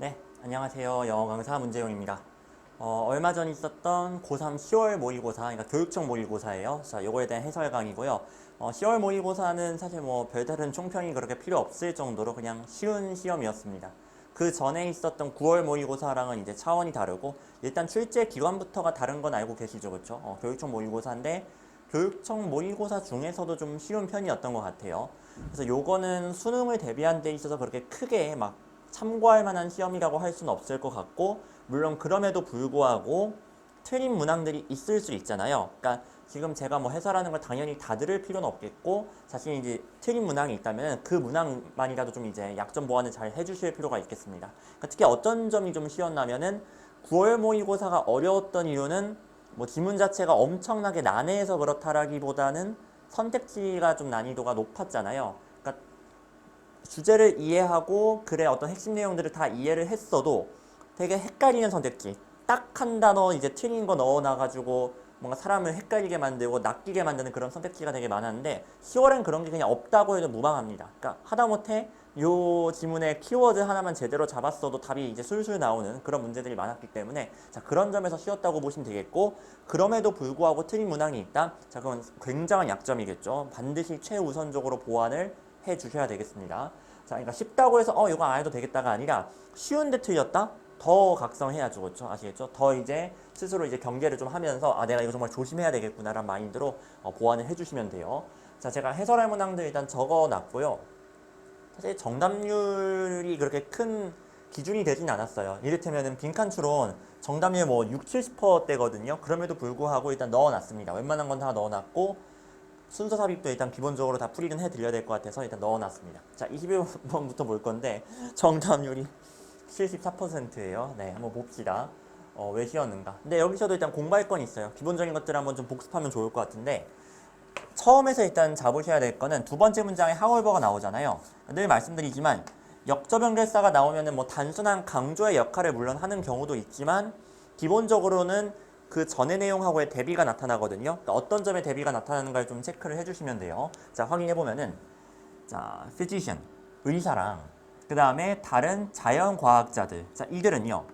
네, 안녕하세요. 영어 강사 문재용입니다. 얼마 전 있었던 고3 10월 모의고사, 그러니까 교육청 모의고사예요. 자, 요거에 대한 해설 강의고요. 10월 모의고사는 사실 뭐 별다른 총평이 그렇게 필요 없을 정도로 그냥 쉬운 시험이었습니다. 그 전에 있었던 9월 모의고사랑은 이제 차원이 다르고 일단 출제 기간부터가 다른 건 알고 계시죠, 그렇죠? 교육청 모의고사인데 교육청 모의고사 중에서도 좀 쉬운 편이었던 것 같아요. 그래서 요거는 수능을 대비한 데 있어서 그렇게 크게 막 참고할 만한 시험이라고 할 수는 없을 것 같고, 물론 그럼에도 불구하고 틀린 문항들이 있을 수 있잖아요. 그러니까 지금 제가 뭐 해설하는 걸 당연히 다 들을 필요는 없겠고, 자신이 이제 틀린 문항이 있다면 그 문항만이라도 좀 이제 약점 보완을 잘 해주실 필요가 있겠습니다. 그러니까 특히 어떤 점이 좀 쉬웠냐면은 9월 모의고사가 어려웠던 이유는 뭐 지문 자체가 엄청나게 난해해서 그렇다라기보다는 선택지가 좀 난이도가 높았잖아요. 그러니까 주제를 이해하고 글의 어떤 핵심 내용들을 다 이해를 했어도 되게 헷갈리는 선택지, 딱 한 단어 이제 틀린 거 넣어놔가지고 뭔가 사람을 헷갈리게 만들고 낚이게 만드는 그런 선택지가 되게 많았는데 10월엔 그런 게 그냥 없다고 해도 무방합니다. 그러니까 하다못해 요 지문의 키워드 하나만 제대로 잡았어도 답이 이제 술술 나오는 그런 문제들이 많았기 때문에, 자, 그런 점에서 쉬웠다고 보시면 되겠고, 그럼에도 불구하고 틀린 문항이 있다? 자, 그건 굉장한 약점이겠죠. 반드시 최우선적으로 보완을 해 주셔야 되겠습니다. 자, 그러니까 쉽다고 해서 이거 안 해도 되겠다가 아니라 쉬운데 틀렸다? 더 각성해야죠, 그렇죠? 아시겠죠? 더 이제 스스로 이제 경계를 좀 하면서 내가 이거 정말 조심해야 되겠구나라는 마인드로 보완을 해주시면 돼요. 자, 제가 해설할 문항들 일단 적어놨고요. 사실 정답률이 그렇게 큰 기준이 되진 않았어요. 이를테면은 빈칸 추론 정답률 뭐 6, 70%대거든요. 그럼에도 불구하고 일단 넣어놨습니다. 웬만한 건 다 넣어놨고, 순서 삽입도 일단 기본적으로 다 풀이는 해드려야 될 것 같아서 일단 넣어놨습니다. 자, 21번부터 볼 건데 정답률이 74%예요. 네, 한번 봅시다. 왜 쉬었는가. 근데 여기서도 일단 공부할 건 있어요. 기본적인 것들 한번 좀 복습하면 좋을 것 같은데, 처음에서 일단 잡으셔야 될 거는 두 번째 문장에 하울버가 나오잖아요. 늘 말씀드리지만 역접 연결사가 나오면은 뭐 단순한 강조의 역할을 물론 하는 경우도 있지만, 기본적으로는 그 전의 내용하고의 대비가 나타나거든요. 그러니까 어떤 점에 대비가 나타나는가를 좀 체크를 해주시면 돼요. 자, 확인해보면은, 자, physician, 의사랑 그 다음에 다른 자연과학자들, 자, 이들은요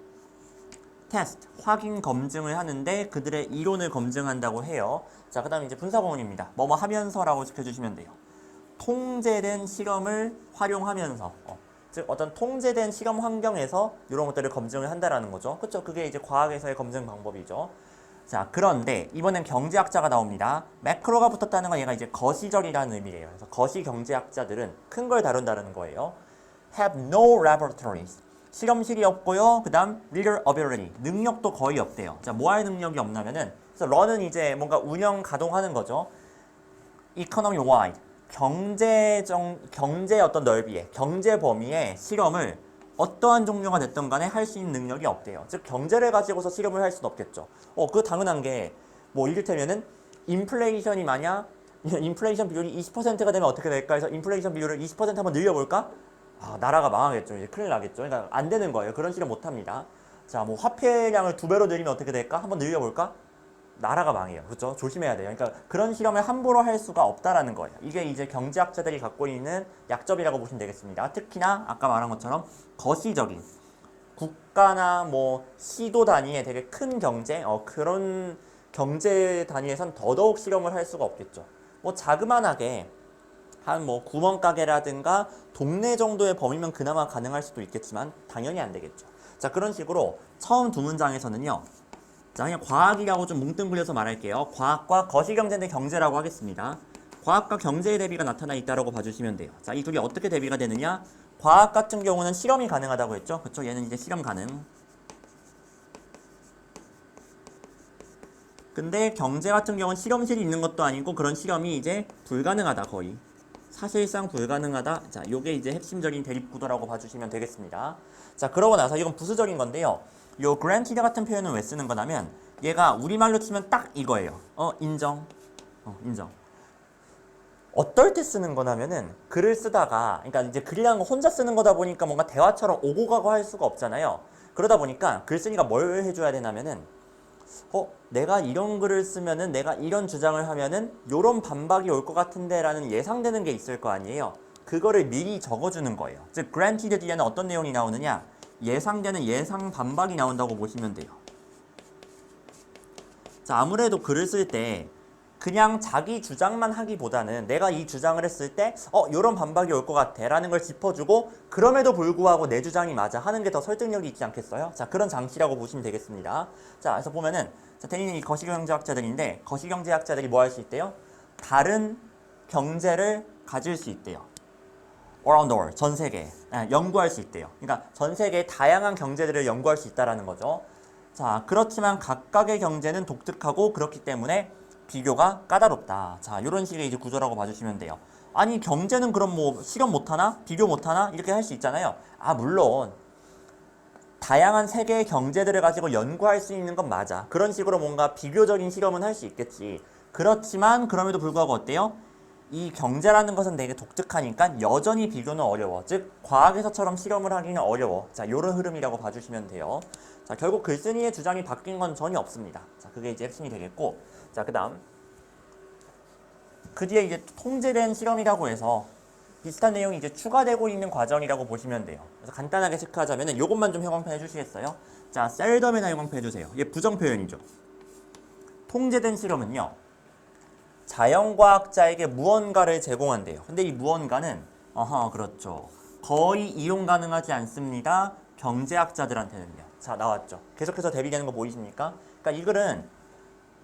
테스트, 확인 검증을 하는데 그들의 이론을 검증한다고 해요. 자, 그 다음에 이제 분사구문입니다. 뭐뭐 하면서라고 지켜주시면 돼요. 통제된 실험을 활용하면서, 즉 어떤 통제된 실험 환경에서 이런 것들을 검증을 한다라는 거죠. 그렇죠? 그게 이제 과학에서의 검증 방법이죠. 자, 그런데 이번엔 경제학자가 나옵니다. 매크로가 붙었다는 건 얘가 이제 거시적이라는 의미예요. 그래서 거시 경제학자들은 큰 걸 다룬다는 거예요. have no laboratories. 실험실이 없고요. 그 다음 leader ability. 능력도 거의 없대요. 자, 뭐 할 능력이 없냐면은, 그래서 run은 이제 뭔가 운영 가동하는 거죠. economy wide. 경제 어떤 넓이에, 경제 범위에 실험을 어떠한 종류가 됐던 간에 할 수 있는 능력이 없대요. 즉 경제를 가지고서 실험을 할 수는 없겠죠. 그거 당연한 게, 뭐 이를테면은 인플레이션이 만약 인플레이션 비율이 20%가 되면 어떻게 될까 해서 인플레이션 비율을 20% 한번 늘려볼까? 나라가 망하겠죠. 이제 큰일 나겠죠. 그러니까 안 되는 거예요. 그런 실험 못 합니다. 자, 뭐 화폐량을 2배로 늘리면 어떻게 될까? 한번 늘려볼까? 나라가 망해요. 그렇죠? 조심해야 돼요. 그러니까 그런 실험을 함부로 할 수가 없다라는 거예요. 이게 이제 경제학자들이 갖고 있는 약점이라고 보시면 되겠습니다. 특히나 아까 말한 것처럼 거시적인 국가나 뭐 시도 단위의 되게 큰 경제, 그런 경제 단위에선 더더욱 실험을 할 수가 없겠죠. 뭐 자그만하게 한 뭐 구멍가게라든가 동네 정도의 범위면 그나마 가능할 수도 있겠지만 당연히 안 되겠죠. 자, 그런 식으로 처음 두 문장에서는요. 자, 그냥 과학이라고 좀 뭉뚱그려서 말할게요. 과학과 거시경제인데 경제라고 하겠습니다. 과학과 경제의 대비가 나타나 있다고 봐주시면 돼요. 자, 이 둘이 어떻게 대비가 되느냐? 과학 같은 경우는 실험이 가능하다고 했죠. 그쵸? 얘는 이제 실험 가능. 근데 경제 같은 경우는 실험실이 있는 것도 아니고 그런 실험이 이제 불가능하다, 거의. 사실상 불가능하다. 자, 요게 이제 핵심적인 대립구도라고 봐주시면 되겠습니다. 자, 그러고 나서 이건 부수적인 건데요. 요 granted 같은 표현은 왜 쓰는 거냐면 얘가 우리말로 치면 딱 이거예요. 인정. 인정. 어떨 때 쓰는 거냐면은 글을 쓰다가, 그러니까 이제 글이라는 거 혼자 쓰는 거다 보니까 뭔가 대화처럼 오고 가고 할 수가 없잖아요. 그러다 보니까 글 쓰니까 뭘 해줘야 되냐면은 내가 이런 글을 쓰면은 내가 이런 주장을 하면은 요런 반박이 올 것 같은데 라는 예상되는 게 있을 거 아니에요. 그거를 미리 적어주는 거예요. 즉 granted 뒤에는 어떤 내용이 나오느냐, 예상되는 예상 반박이 나온다고 보시면 돼요. 자, 아무래도 글을 쓸 때 그냥 자기 주장만 하기보다는 내가 이 주장을 했을 때 요런 반박이 올 것 같아 라는 걸 짚어주고 그럼에도 불구하고 내 주장이 맞아 하는 게 더 설득력이 있지 않겠어요? 자, 그런 장치라고 보시면 되겠습니다. 자, 그래서 보면은 자, 대리는 이 거시경제학자들인데 거시경제학자들이 뭐 할 수 있대요? 다른 경제를 가질 수 있대요. around the world, 전 세계에 연구할 수 있대요. 그러니까 전 세계의 다양한 경제들을 연구할 수 있다라는 거죠. 자, 그렇지만 각각의 경제는 독특하고 그렇기 때문에 비교가 까다롭다. 자, 이런 식의 이제 구조라고 봐주시면 돼요. 아니, 경제는 그럼 뭐 실험 못하나? 비교 못하나? 이렇게 할 수 있잖아요. 아, 물론 다양한 세계의 경제들을 가지고 연구할 수 있는 건 맞아. 그런 식으로 뭔가 비교적인 실험은 할 수 있겠지. 그렇지만 그럼에도 불구하고 어때요? 이 경제라는 것은 되게 독특하니까 여전히 비교는 어려워. 즉 과학에서처럼 실험을 하기는 어려워. 자, 요런 흐름이라고 봐주시면 돼요. 자, 결국 글쓴이의 주장이 바뀐 건 전혀 없습니다. 자, 그게 이제 핵심이 되겠고, 자, 그다음 그 뒤에 이제 통제된 실험이라고 해서 비슷한 내용이 이제 추가되고 있는 과정이라고 보시면 돼요. 그래서 간단하게 체크하자면은 요것만 좀 형광펜 해주시겠어요? 자, 셀덤이나 형광펜 해주세요. 이게 부정 표현이죠. 통제된 실험은요, 자연과학자에게 무언가를 제공한대요. 근데 이 무언가는 그렇죠. 거의 이용 가능하지 않습니다. 경제학자들한테는요. 자, 나왔죠. 계속해서 대비되는 거 보이십니까? 그러니까 이 글은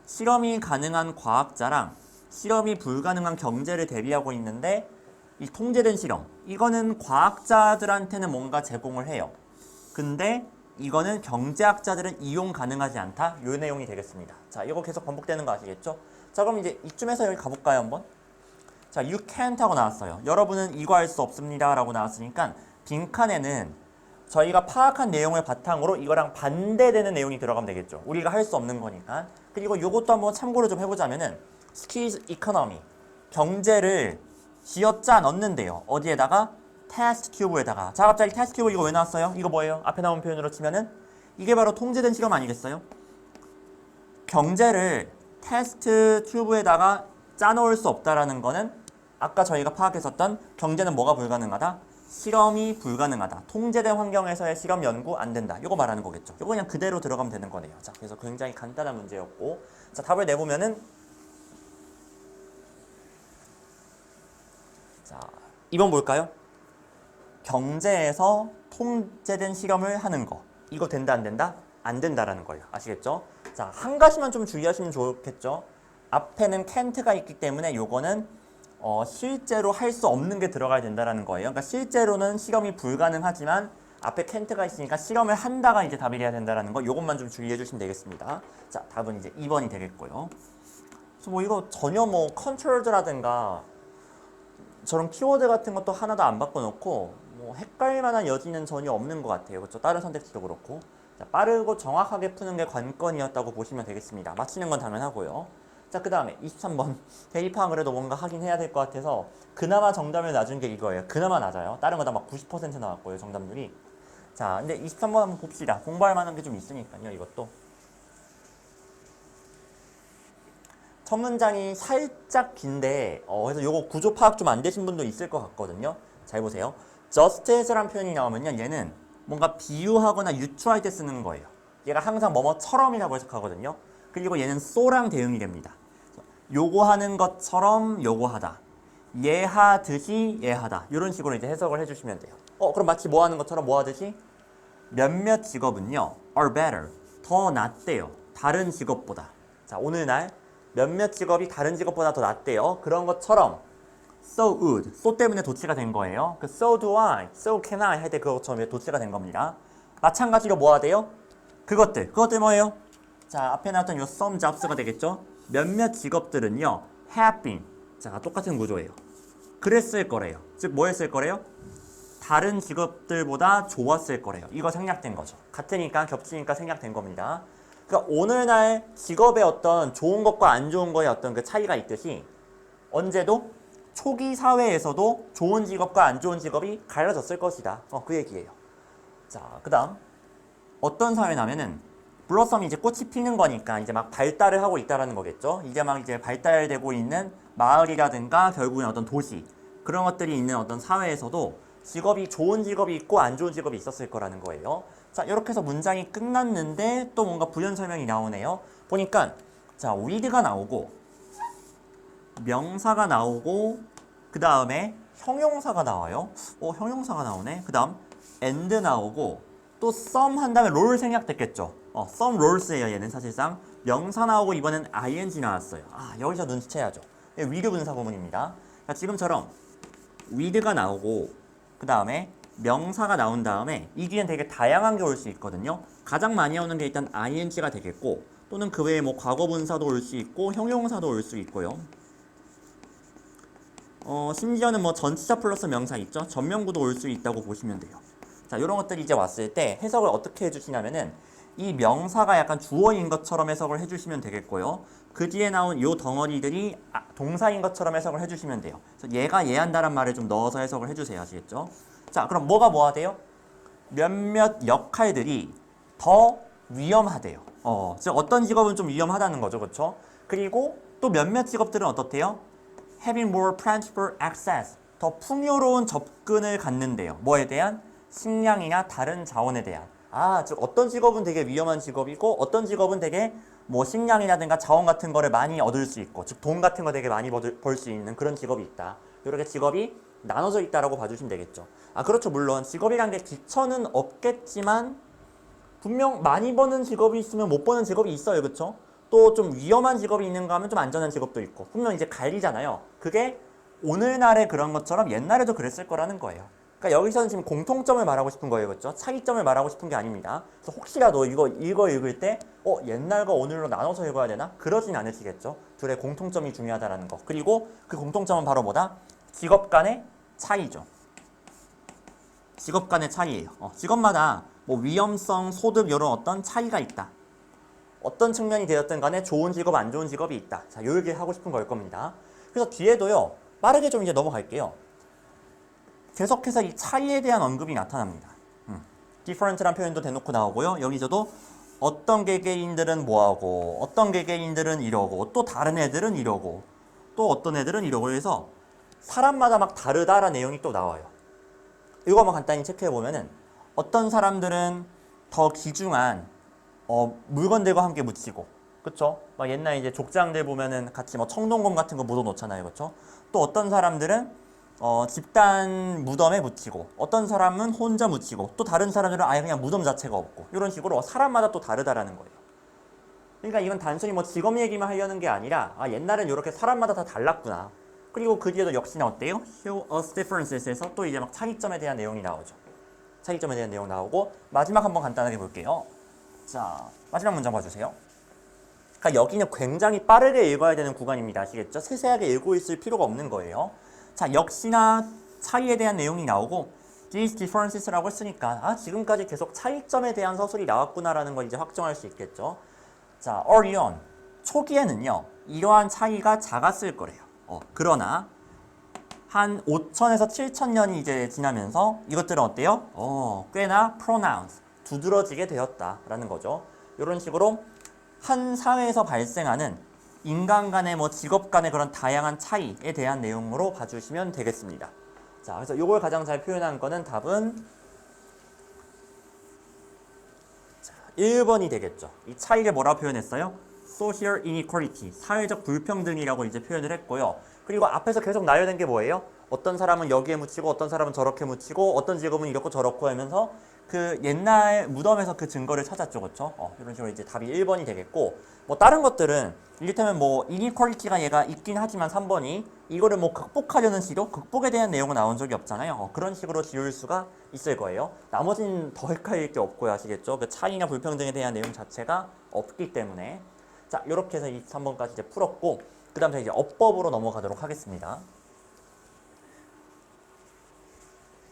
실험이 가능한 과학자랑 실험이 불가능한 경제를 대비하고 있는데 이 통제된 실험, 이거는 과학자들한테는 뭔가 제공을 해요. 근데 이거는 경제학자들은 이용 가능하지 않다. 요 내용이 되겠습니다. 자, 이거 계속 반복되는 거 아시겠죠? 자, 그럼 이제 이쯤에서 여기 가볼까요, 한번? 자, you can't 하고 나왔어요. 여러분은 이거 할 수 없습니다 라고 나왔으니까 빈칸에는 저희가 파악한 내용을 바탕으로 이거랑 반대되는 내용이 들어가면 되겠죠. 우리가 할 수 없는 거니까. 그리고 이것도 한번 참고를 좀 해보자면은 skills economy, 경제를 쥐어짜 넣는데요. 어디에다가? 테스트 큐브에다가. 자, 갑자기 테스트 큐브 이거 왜 나왔어요? 이거 뭐예요? 앞에 나온 표현으로 치면은 이게 바로 통제된 실험 아니겠어요? 경제를 테스트 튜브에다가 짜놓을 수 없다라는 거는 아까 저희가 파악했었던 경제는 뭐가 불가능하다? 실험이 불가능하다. 통제된 환경에서의 실험 연구 안 된다. 이거 말하는 거겠죠. 이거 그냥 그대로 들어가면 되는 거네요. 자, 그래서 굉장히 간단한 문제였고, 자, 답을 내보면은, 자, 2번 볼까요? 경제에서 통제된 실험을 하는 거. 이거 된다 안 된다? 안 된다라는 거예요. 아시겠죠? 자, 한 가지만 좀 주의하시면 좋겠죠? 앞에는 can't가 있기 때문에 요거는 실제로 할 수 없는 게 들어가야 된다라는 거예요. 그러니까 실제로는 실험이 불가능하지만 앞에 can't가 있으니까 실험을 한다가 이제 답이 돼야 된다라는 거. 요것만 좀 주의해 주시면 되겠습니다. 자, 답은 이제 2번이 되겠고요. 그래서 뭐 이거 전혀 뭐 controlled라든가 저런 키워드 같은 것도 하나도 안 바꿔놓고 뭐 헷갈릴 만한 여지는 전혀 없는 것 같아요. 그렇죠? 다른 선택지도 그렇고. 자, 빠르고 정확하게 푸는 게 관건이었다고 보시면 되겠습니다. 맞히는 건 당연하고요. 자, 그 다음에 23번 대입항 그래도 뭔가 하긴 해야 될 것 같아서 그나마 정답을 낮은 게 이거예요. 그나마 낮아요. 다른 거 다 막 90% 나왔고요. 정답률이. 자, 근데 23번 한번 봅시다. 공부할 만한 게 좀 있으니까요. 이것도. 첫 문장이 살짝 긴데 그래서 요거 구조 파악 좀 안 되신 분도 있을 것 같거든요. 잘 보세요. just as라는 표현이 나오면요. 얘는 뭔가 비유하거나 유추할 때 쓰는 거예요. 얘가 항상 뭐뭐처럼이라고 해석하거든요. 그리고 얘는 so랑 대응이 됩니다. 요거 하는 것처럼 요거 하다. 얘 하듯이 얘 하다. 이런 식으로 이제 해석을 해주시면 돼요. 그럼 마치 뭐 하는 것처럼 뭐 하듯이 몇몇 직업은요. are better. 더 낫대요. 다른 직업보다. 자, 오늘날 몇몇 직업이 다른 직업보다 더 낫대요. 그런 것처럼 so would, so 때문에 도치가 된 거예요. 그 so do I, so can I 할 때 그것처럼 도치가 된 겁니다. 마찬가지로 뭐 하대요? 그것들 뭐예요? 자, 앞에 나왔던 요 some jobs가 되겠죠? 몇몇 직업들은요 have been, 자, 똑같은 구조예요. 그랬을 거래요. 즉 뭐 했을 거래요? 다른 직업들보다 좋았을 거래요. 이거 생략된 거죠. 같으니까 겹치니까 생략된 겁니다. 그러니까 오늘날 직업의 어떤 좋은 것과 안 좋은 거의 어떤 그 차이가 있듯이 언제도 초기 사회에서도 좋은 직업과 안 좋은 직업이 갈라졌을 것이다. 그 얘기예요. 자, 그 다음 어떤 사회냐면은 블러썸이 이제 꽃이 피는 거니까 이제 막 발달을 하고 있다라는 거겠죠. 이제 막 이제 발달되고 있는 마을이라든가 결국엔 어떤 도시 그런 것들이 있는 어떤 사회에서도 직업이 좋은 직업이 있고 안 좋은 직업이 있었을 거라는 거예요. 자, 이렇게 해서 문장이 끝났는데 또 뭔가 부연 설명이 나오네요. 보니까 자, with가 나오고 명사가 나오고 그 다음에 형용사가 나와요. 형용사가 나오네. 그 다음 and 나오고 또 some 한 다음에 롤 생략됐겠죠. some roles예요. 얘는 사실상 명사 나오고 이번엔 ing 나왔어요. 여기서 눈치채야죠. 위드 분사 구문입니다. 자, 지금처럼 with가 나오고 그 다음에 명사가 나온 다음에 이 뒤엔 되게 다양한 게 올 수 있거든요. 가장 많이 오는 게 일단 ing가 되겠고 또는 그 외에 뭐 과거 분사도 올 수 있고 형용사도 올 수 있고요. 심지어는 뭐 전치사 플러스 명사 있죠. 전명구도 올 수 있다고 보시면 돼요. 자, 이런 것들이 이제 왔을 때 해석을 어떻게 해주시냐면은 이 명사가 약간 주어인 것처럼 해석을 해주시면 되겠고요. 그 뒤에 나온 요 덩어리들이 동사인 것처럼 해석을 해주시면 돼요. 그래서 얘가 얘한다란 말을 좀 넣어서 해석을 해주세요. 아시겠죠? 자, 그럼 뭐가 뭐가 돼요? 몇몇 역할들이 더 위험하대요. 즉 어떤 직업은 좀 위험하다는 거죠. 그렇죠? 그리고 또 몇몇 직업들은 어떻대요? Having more plentiful access. 더 풍요로운 접근을 갖는데요. 뭐에 대한? 식량이나 다른 자원에 대한. 즉 어떤 직업은 되게 위험한 직업이고 어떤 직업은 되게 뭐 식량이라든가 자원 같은 거를 많이 얻을 수 있고 즉 돈 같은 거 되게 많이 벌 수 있는 그런 직업이 있다. 이렇게 직업이 나눠져 있다라고 봐주시면 되겠죠. 그렇죠. 물론 직업이란 게 기천은 없겠지만 분명 많이 버는 직업이 있으면 못 버는 직업이 있어요. 그렇죠? 또 좀 위험한 직업이 있는가 하면 좀 안전한 직업도 있고 분명 이제 갈리잖아요. 그게 오늘날의 그런 것처럼 옛날에도 그랬을 거라는 거예요. 그러니까 여기서는 지금 공통점을 말하고 싶은 거예요. 그렇죠? 차이점을 말하고 싶은 게 아닙니다. 그래서 혹시라도 이거 읽을 때 옛날과 오늘로 나눠서 읽어야 되나? 그러진 않으시겠죠. 둘의 공통점이 중요하다라는 거. 그리고 그 공통점은 바로 뭐다? 직업 간의 차이죠. 직업 간의 차이예요. 직업마다 뭐 위험성, 소득 이런 어떤 차이가 있다. 어떤 측면이 되었든 간에 좋은 직업, 안 좋은 직업이 있다. 자, 요 얘기 하고 싶은 걸 겁니다. 그래서 뒤에도요. 빠르게 좀 이제 넘어갈게요. 계속해서 이 차이에 대한 언급이 나타납니다. different란 표현도 대놓고 나오고요. 여기서도 어떤 개개인들은 뭐하고 어떤 개개인들은 이러고 또 다른 애들은 이러고 또 어떤 애들은 이러고 해서 사람마다 막 다르다라는 내용이 또 나와요. 이거 한번 간단히 체크해보면은 어떤 사람들은 더 귀중한 물건들과 함께 묻히고 그쵸? 막 옛날 이제 족장들 보면은 같이 뭐 청동검 같은 거 묻어 놓잖아요. 그쵸? 또 어떤 사람들은 집단 무덤에 묻히고 어떤 사람은 혼자 묻히고 또 다른 사람들은 아예 그냥 무덤 자체가 없고 이런 식으로 사람마다 또 다르다라는 거예요. 그러니까 이건 단순히 뭐 직업 얘기만 하려는 게 아니라 옛날엔 이렇게 사람마다 다 달랐구나. 그리고 그 뒤에도 역시나 어때요? Show us differences에서 또 이제 막 차이점에 대한 내용이 나오죠. 차이점에 대한 내용 나오고 마지막 한번 간단하게 볼게요. 자, 마지막 문장 봐주세요. 그러니까 여기는 굉장히 빠르게 읽어야 되는 구간입니다. 아시겠죠? 세세하게 읽고 있을 필요가 없는 거예요. 자, 역시나 차이에 대한 내용이 나오고 these differences라고 했으니까 지금까지 계속 차이점에 대한 서술이 나왔구나라는 걸 이제 확정할 수 있겠죠. 자, early on 초기에는요 이러한 차이가 작았을 거래요. 그러나 한 5천에서 7천년이 이제 지나면서 이것들은 어때요? 꽤나 pronounced 두드러지게 되었다라는 거죠. 이런 식으로 한 사회에서 발생하는 인간 간의 뭐 직업 간의 그런 다양한 차이에 대한 내용으로 봐주시면 되겠습니다. 자, 그래서 이걸 가장 잘 표현한 거는 답은 1번이 되겠죠. 이 차이를 뭐라고 표현했어요? Social inequality, 사회적 불평등이라고 이제 표현을 했고요. 그리고 앞에서 계속 나열된 게 뭐예요? 어떤 사람은 여기에 묻히고 어떤 사람은 저렇게 묻히고 어떤 직업은 이렇고 저렇고 하면서 그 옛날 무덤에서 그 증거를 찾았죠. 그렇죠? 이런 식으로 이제 답이 1번이 되겠고 뭐 다른 것들은 이를테면 뭐 inequality가 얘가 있긴 하지만 3번이 이거를 뭐 극복하려는 시도, 극복에 대한 내용은 나온 적이 없잖아요. 그런 식으로 지울 수가 있을 거예요. 나머지는 더 헷갈릴 게 없고요. 아시겠죠? 그 차이나 불평등에 대한 내용 자체가 없기 때문에 자, 이렇게 해서 이 3번까지 이제 풀었고 그 다음 이제 어법으로 넘어가도록 하겠습니다.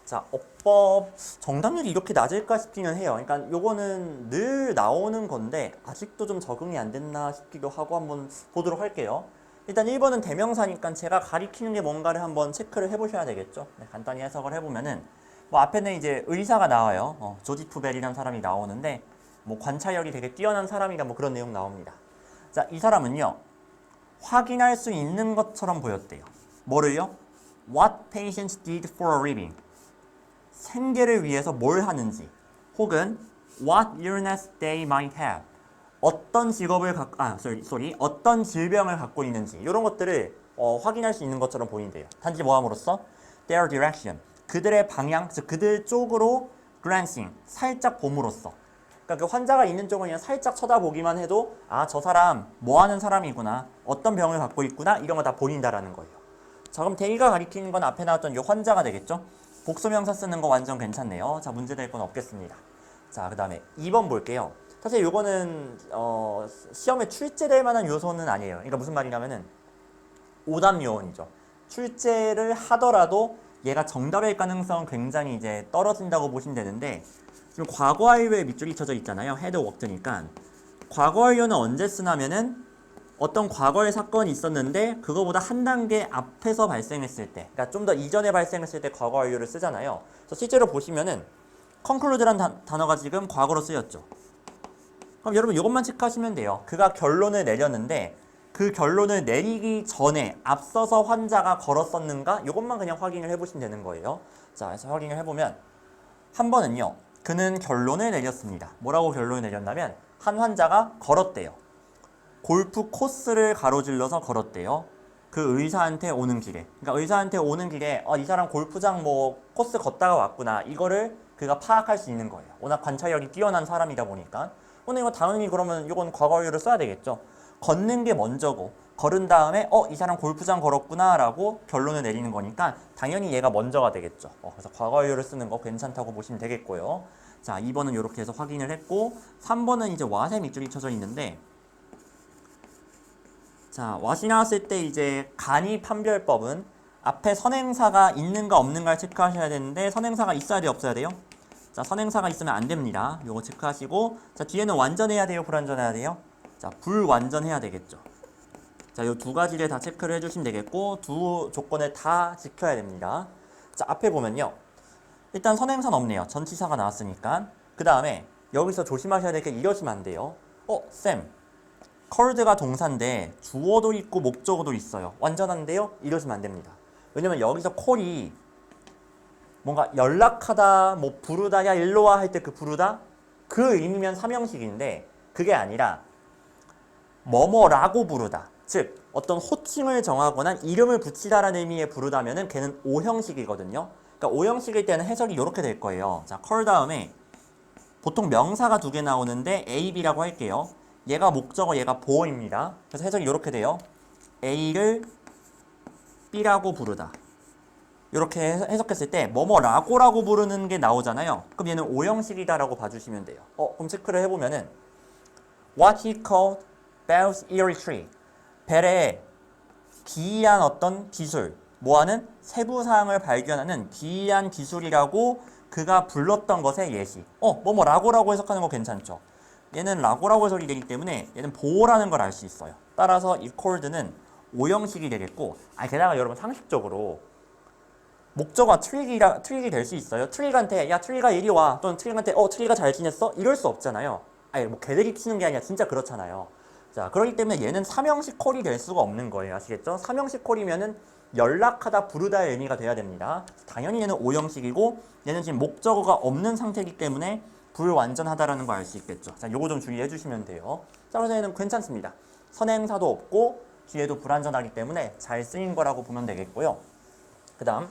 자, 어법 정답률이 이렇게 낮을까 싶기는 해요. 그러니까 요거는 늘 나오는 건데 아직도 좀 적응이 안 됐나 싶기도 하고 한번 보도록 할게요. 일단 1번은 대명사니까 제가 가리키는 게 뭔가를 한번 체크를 해보셔야 되겠죠. 네, 간단히 해석을 해보면은 뭐 앞에는 이제 의사가 나와요. 조지프 벨이라는 사람이 나오는데 뭐 관찰력이 되게 뛰어난 사람이다 뭐 그런 내용 나옵니다. 자, 이 사람은요 확인할 수 있는 것처럼 보였대요. 뭐를요? What patients did for a living. 생계를 위해서 뭘 하는지, 혹은 what illness they might have, 어떤 직업을 어떤 질병을 갖고 있는지 이런 것들을 확인할 수 있는 것처럼 보인대요. 단지 뭐함으로써 their direction, 그들의 방향, 즉 그들 쪽으로 glancing, 살짝 봄으로써. 그러니까 그 환자가 있는 쪽을 그냥 살짝 쳐다보기만 해도 아, 저 사람 뭐 하는 사람이구나, 어떤 병을 갖고 있구나, 이런 거 다 보인다라는 거예요. 자, 그럼 they가 가리키는 건 앞에 나왔던 이 환자가 되겠죠? 복수명사 쓰는 거 완전 괜찮네요. 자, 문제될 건 없겠습니다. 자, 그 다음에 2번 볼게요. 사실 이거는 시험에 출제될 만한 요소는 아니에요. 그러니까 무슨 말이냐면은 오답 요원이죠. 출제를 하더라도 얘가 정답일 가능성은 굉장히 이제 떨어진다고 보시면 되는데, 지금 과거 완료에 밑줄이 쳐져 있잖아요. 헤드 워크니까. 과거 완료는 언제 쓰냐면은 어떤 과거의 사건이 있었는데 그거보다 한 단계 앞에서 발생했을 때, 그러니까 좀 더 이전에 발생했을 때 과거 완료를 쓰잖아요. 그래서 실제로 보시면은 conclude란 단어가 지금 과거로 쓰였죠. 그럼 여러분 이것만 체크하시면 돼요. 그가 결론을 내렸는데 그 결론을 내리기 전에 앞서서 환자가 걸었었는가? 이것만 그냥 확인을 해보시면 되는 거예요. 자, 그래서 확인을 해보면 한 번은요, 그는 결론을 내렸습니다. 뭐라고 결론을 내렸냐면 한 환자가 걸었대요. 골프 코스를 가로질러서 걸었대요. 그 의사한테 오는 길에. 그러니까 의사한테 오는 길에 이 사람 골프장 뭐 코스 걷다가 왔구나, 이거를 그가 파악할 수 있는 거예요. 워낙 관찰력이 뛰어난 사람이다 보니까. 근데 이거 당연히 그러면 이건 과거 완료를 써야 되겠죠. 걷는 게 먼저고 걸은 다음에 이 사람 골프장 걸었구나 라고 결론을 내리는 거니까 당연히 얘가 먼저가 되겠죠. 그래서 과거 완료를 쓰는 거 괜찮다고 보시면 되겠고요. 자, 2번은 이렇게 해서 확인을 했고, 3번은 이제 what에 밑줄이 쳐져 있는데, 자, what이 나왔을 때 이제 간이 판별법은 앞에 선행사가 있는가 없는가를 체크하셔야 되는데, 선행사가 있어야 돼요, 없어야 돼요? 자, 선행사가 있으면 안 됩니다. 요거 체크하시고, 자, 뒤에는 완전해야 돼요, 불완전해야 돼요? 자, 불완전해야 되겠죠. 자, 요 두 가지를 다 체크를 해주시면 되겠고, 두 조건을 다 지켜야 됩니다. 자, 앞에 보면요, 일단 선행사는 없네요. 전치사가 나왔으니까. 그 다음에 여기서 조심하셔야 될 게 이러시면 안 돼요. 쌤, 컬드가 동사인데 주어도 있고 목적어도 있어요. 완전한데요? 이러시면 안 됩니다. 왜냐면 여기서 콜이 뭔가 연락하다, 뭐 부르다, 야 일로 와 할 때 그 부르다, 그 의미면 삼형식인데 그게 아니라 뭐뭐라고 부르다, 즉 어떤 호칭을 정하거나 이름을 붙이다라는 의미의 부르다면은 걔는 오형식이거든요. 그러니까 오형식일 때는 해석이 이렇게 될 거예요. 자, 컬 다음에 보통 명사가 두 개 나오는데 A, B라고 할게요. 얘가 목적어, 얘가 보어입니다. 그래서 해석이 이렇게 돼요. A를 B라고 부르다. 이렇게 해석했을 때 뭐뭐라고라고 부르는 게 나오잖아요. 그럼 얘는 오형식이다라고 봐주시면 돼요. 그럼 체크를 해보면은 What he called Bell's ear tree. 벨의 기이한 어떤 기술, 뭐하는 세부사항을 발견하는 기이한 기술이라고 그가 불렀던 것의 예시. 뭐라고라고 해석하는 거 괜찮죠? 얘는 라고라고 해석이 되기 때문에 얘는 보호라는 걸 알 수 있어요. 따라서 이 콜드는 오형식이 되겠고, 게다가 여러분 상식적으로 목적어가 트릭이 될 수 있어요. 트릭한테 야 트릭아 이리 와, 또는 트릭한테 트릭아 잘 지냈어? 이럴 수 없잖아요. 뭐 개들이 키는 게 아니라 진짜 그렇잖아요. 자, 그렇기 때문에 얘는 삼형식 콜이 될 수가 없는 거예요. 아시겠죠? 삼형식 콜이면은 연락하다, 부르다의 의미가 돼야 됩니다. 당연히 얘는 오형식이고, 얘는 지금 목적어가 없는 상태이기 때문에 불완전하다라는 거 알 수 있겠죠. 자, 요거 좀 주의해 주시면 돼요. 자, 그래서 얘는 괜찮습니다. 선행사도 없고 뒤에도 불완전하기 때문에 잘 쓰인 거라고 보면 되겠고요. 그 다음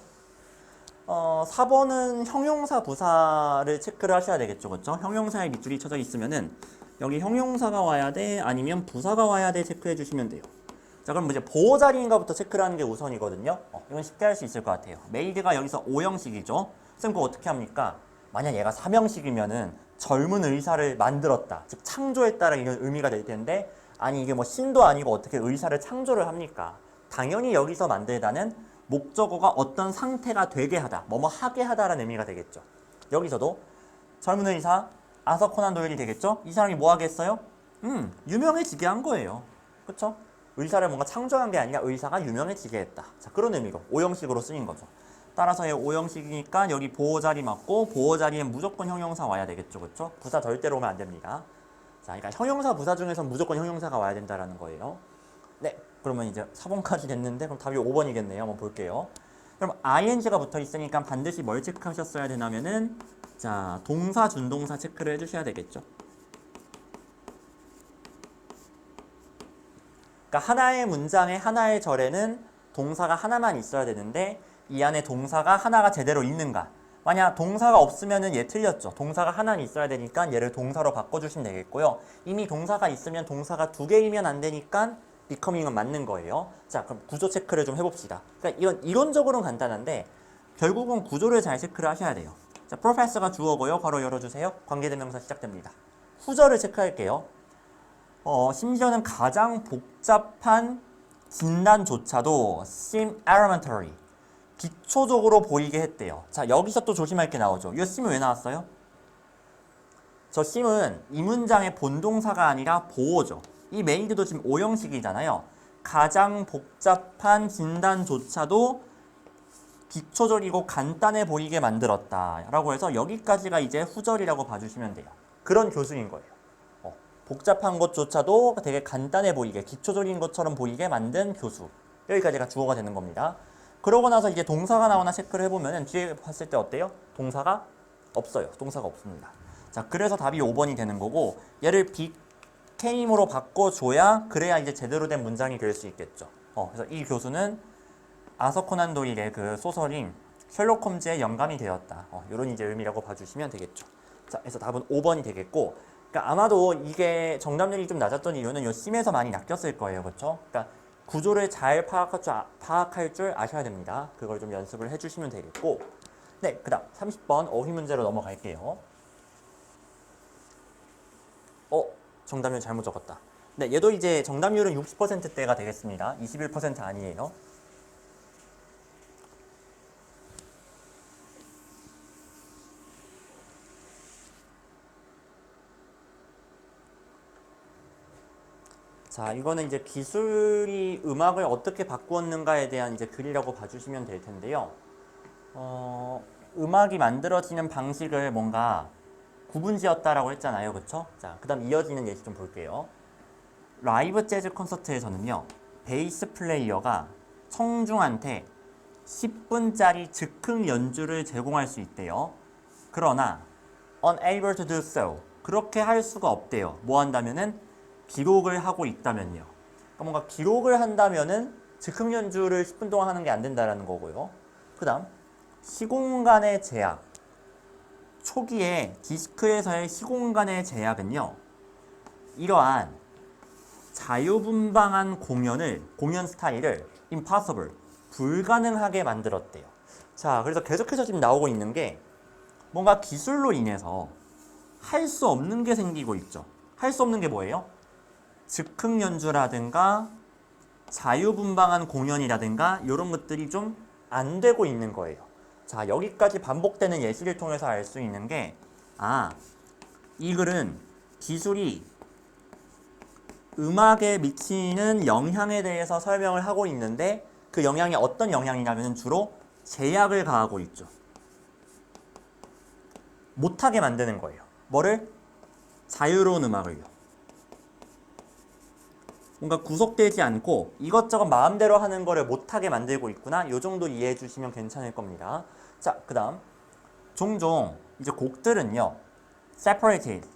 4번은 형용사 부사를 체크를 하셔야 되겠죠. 그렇죠? 형용사에 밑줄이 쳐져 있으면은 여기 형용사가 와야 돼, 아니면 부사가 와야 돼, 체크해 주시면 돼요. 자, 그럼 이제 보호 자리인가부터 체크를 하는 게 우선이거든요. 이건 쉽게 할 수 있을 것 같아요. 메이드가 여기서 5형식이죠. 쌤, 그거 어떻게 합니까? 만약 얘가 3형식이면은 젊은 의사를 만들었다, 즉 창조했다라는 이런 의미가 될 텐데, 아니 이게 뭐 신도 아니고 어떻게 의사를 창조를 합니까? 당연히 여기서 만들다는 목적어가 어떤 상태가 되게 하다, 뭐뭐 하게 하다라는 의미가 되겠죠. 여기서도 젊은 의사 아서 코난 도일이 되겠죠? 이 사람이 뭐 하겠어요? 유명해지게 한 거예요. 그쵸? 의사를 뭔가 창조한 게 아니라 의사가 유명해지게 했다. 자, 그런 의미로 오형식으로 쓰인 거죠. 따라서의 오형식이니까 여기 보호 자리 맞고, 보호 자리엔 무조건 형용사 와야 되겠죠. 그쵸? 부사 절대로 오면 안 됩니다. 자, 그러니까 형용사 부사 중에서 무조건 형용사가 와야 된다라는 거예요. 네, 그러면 이제 4번까지 됐는데 그럼 답이 5번이겠네요. 한번 볼게요. 그럼 ing가 붙어 있으니까 반드시 뭘 체크하셨어야 되냐면은 자, 동사, 준동사 체크를 해주셔야 되겠죠. 그러니까 하나의 문장에 하나의 절에는 동사가 하나만 있어야 되는데 이 안에 동사가 하나가 제대로 있는가? 만약 동사가 없으면은 얘 틀렸죠. 동사가 하나는 있어야 되니까 얘를 동사로 바꿔주시면 되겠고요. 이미 동사가 있으면 동사가 두 개이면 안 되니까 becoming은 맞는 거예요. 자, 그럼 구조 체크를 좀 해봅시다. 그러니까 이건 이론적으로는 간단한데 결국은 구조를 잘 체크를 하셔야 돼요. 자, professor가 주어고요. 괄호 열어주세요. 관계대명사 시작됩니다. 후절을 체크할게요. 심지어는 가장 복잡한 진단조차도 seem elementary, 기초적으로 보이게 했대요. 자, 여기서 또 조심할 게 나오죠. 이 seem은 왜 나왔어요? 저 seem은 이 문장의 본동사가 아니라 보어죠. 이 made도 지금 오형식이잖아요. 가장 복잡한 진단조차도 기초적이고 간단해 보이게 만들었다 라고 해서 여기까지가 이제 후절이라고 봐주시면 돼요. 그런 교수인 거예요. 복잡한 것조차도 되게 간단해 보이게, 기초적인 것처럼 보이게 만든 교수. 여기까지가 주어가 되는 겁니다. 그러고 나서 이제 동사가 나오나 체크를 해보면 뒤에 봤을 때 어때요? 동사가 없어요. 동사가 없습니다. 자, 그래서 답이 5번이 되는 거고 얘를 became으로 바꿔줘야 그래야 이제 제대로 된 문장이 될 수 있겠죠. 그래서 이 교수는 아서 코난 도일의 그 소설인 셜록 홈즈의 영감이 되었다. 이런 이제 의미라고 봐주시면 되겠죠. 자, 그래서 답은 5번이 되겠고, 그러니까 아마도 이게 정답률이 좀 낮았던 이유는 이 심에서 많이 낚였을 거예요, 그렇죠? 그러니까 구조를 잘 파악할 줄 아셔야 됩니다. 그걸 좀 연습을 해주시면 되겠고, 네, 그다음 30번 어휘 문제로 넘어갈게요. 정답률 잘못 적었다. 네, 얘도 이제 정답률은 60%대가 되겠습니다. 21% 아니에요. 자, 이거는 이제 기술이 음악을 어떻게 바꾸었는가에 대한 이제 글이라고 봐주시면 될 텐데요. 음악이 만들어지는 방식을 뭔가 구분지었다라고 했잖아요. 그쵸? 자, 그 다음 이어지는 예시 좀 볼게요. 라이브 재즈 콘서트에서는요, 베이스 플레이어가 청중한테 10분짜리 즉흥 연주를 제공할 수 있대요. 그러나 unable to do so, 그렇게 할 수가 없대요. 뭐 한다면은 기록을 하고 있다면요. 그러니까 뭔가 기록을 한다면은 즉흥 연주를 10분 동안 하는 게 안 된다라는 거고요. 그 다음 시공간의 제약. 초기에 디스크에서의 시공간의 제약은요, 이러한 자유분방한 공연 스타일을 impossible, 불가능하게 만들었대요. 자, 그래서 계속해서 지금 나오고 있는 게 뭔가 기술로 인해서 할 수 없는 게 생기고 있죠. 할 수 없는 게 뭐예요? 즉흥 연주라든가 자유분방한 공연이라든가 이런 것들이 좀 안 되고 있는 거예요. 자, 여기까지 반복되는 예시를 통해서 알 수 있는 게, 이 글은 기술이 음악에 미치는 영향에 대해서 설명을 하고 있는데 그 영향이 어떤 영향이냐면 주로 제약을 가하고 있죠. 못하게 만드는 거예요. 뭐를? 자유로운 음악을요. 뭔가 구속되지 않고 이것저것 마음대로 하는 거를 못하게 만들고 있구나. 이 정도 이해해 주시면 괜찮을 겁니다. 자, 그 다음 종종 이제 곡들은요, separated,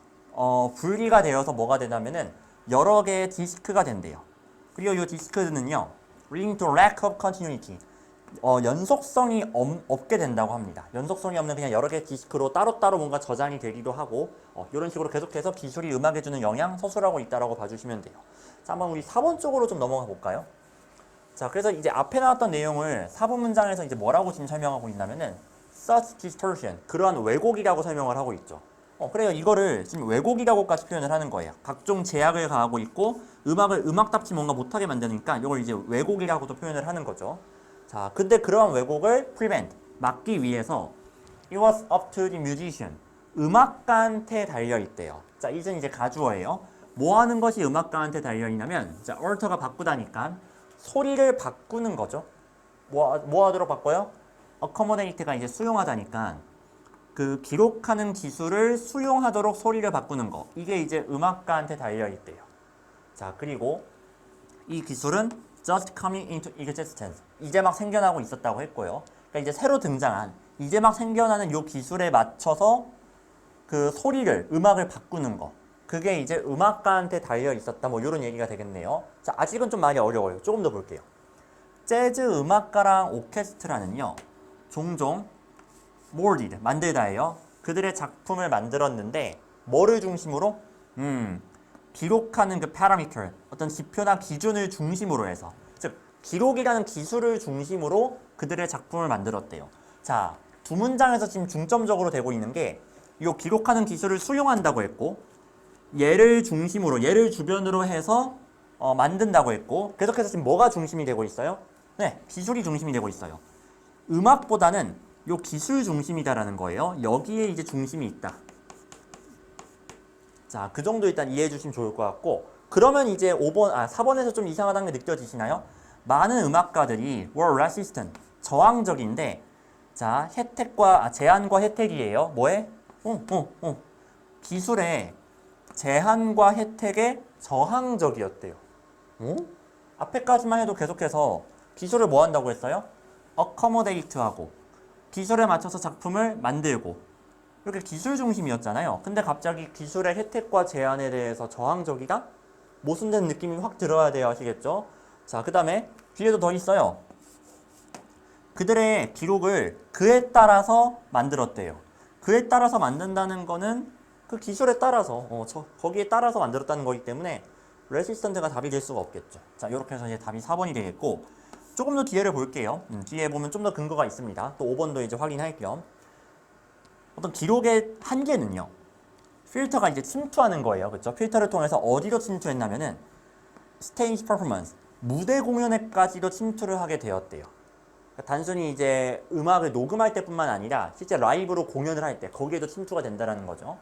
분리가 되어서 뭐가 되냐면은 여러 개의 디스크가 된대요. 그리고 이 디스크는요, leading to lack of continuity, 연속성이 없게 된다고 합니다. 연속성이 없는 그냥 여러 개의 디스크로 따로따로 뭔가 저장이 되기도 하고, 이런 식으로 계속해서 기술이 음악에 주는 영향 서술하고 있다라고 봐주시면 돼요. 자, 한번 우리 4번 쪽으로 좀 넘어가 볼까요? 자, 그래서 이제 앞에 나왔던 내용을 4번 문장에서 이제 뭐라고 지금 설명하고 있냐면은 such distortion, 그러한 왜곡이라고 설명을 하고 있죠. 그래요. 이거를 지금 왜곡이라고까지 표현을 하는 거예요. 각종 제약을 가하고 있고 음악을 음악답지 뭔가 못하게 만드니까 이걸 이제 왜곡이라고도 표현을 하는 거죠. 자, 근데 그러한 왜곡을 prevent, 막기 위해서 it was up to the musician, 음악가한테 달려있대요. 자, 이제 가주어예요. 뭐 하는 것이 음악가한테 달려있냐면, 자, 얼터가 바꾸다니까 소리를 바꾸는 거죠. 뭐 하도록 바꿔요? accommodate가 이제 수용하다니까 그 기록하는 기술을 수용하도록 소리를 바꾸는 거. 이게 이제 음악가한테 달려있대요. 자, 그리고 이 기술은 just coming into existence, 이제 막 생겨나고 있었다고 했고요. 그러니까 이제 새로 등장한 이제 막 생겨나는 요 기술에 맞춰서 그 소리를 음악을 바꾸는 거. 그게 이제 음악가한테 달려 있었다. 뭐 이런 얘기가 되겠네요. 자, 아직은 좀 많이 어려워요. 조금 더 볼게요. 재즈 음악가랑 오케스트라는요. 종종 뭘 did 만들다예요. 그들의 작품을 만들었는데 뭐를 중심으로? 기록하는 그 파라미터, 어떤 지표나 기준을 중심으로 해서, 즉 기록이라는 기술을 중심으로 그들의 작품을 만들었대요. 자, 두 문장에서 지금 중점적으로 되고 있는 게 이 기록하는 기술을 수용한다고 했고, 얘를 중심으로, 얘를 주변으로 해서 만든다고 했고, 계속해서 지금 뭐가 중심이 되고 있어요? 네, 기술이 중심이 되고 있어요. 음악보다는 요 기술 중심이다라는 거예요. 여기에 이제 중심이 있다. 자, 그 정도 일단 이해해 주시면 좋을 것 같고, 그러면 이제 4번에서 좀 이상하다는 게 느껴지시나요? 많은 음악가들이 were resistant, 저항적인데, 자, 제한과 혜택이에요. 뭐에? 기술의 제한과 혜택에 저항적이었대요. 앞에까지만 해도 계속해서 기술을 뭐 한다고 했어요? accommodate하고 기술에 맞춰서 작품을 만들고 이렇게 기술 중심이었잖아요. 근데 갑자기 기술의 혜택과 제한에 대해서 저항적이다? 모순된 느낌이 확 들어야 돼요. 아시겠죠? 자, 그 다음에 뒤에도 더 있어요. 그들의 기록을 그에 따라서 만들었대요. 그에 따라서 만든다는 거는 그 기술에 따라서 거기에 따라서 만들었다는 거기 때문에 레시스턴트가 답이 될 수가 없겠죠. 자, 이렇게 해서 이제 답이 4번이 되겠고, 조금 더 뒤에를 볼게요. 뒤에 보면 좀 더 근거가 있습니다. 또 5번도 이제 확인할 겸 어떤 기록의 한계는요, 필터가 이제 침투하는 거예요. 그렇죠? 필터를 통해서 어디로 침투했냐면은 스테이지 퍼포먼스, 무대 공연에까지도 침투를 하게 되었대요. 그러니까 단순히 이제 음악을 녹음할 때뿐만 아니라 실제 라이브로 공연을 할 때 거기에도 침투가 된다는 거죠.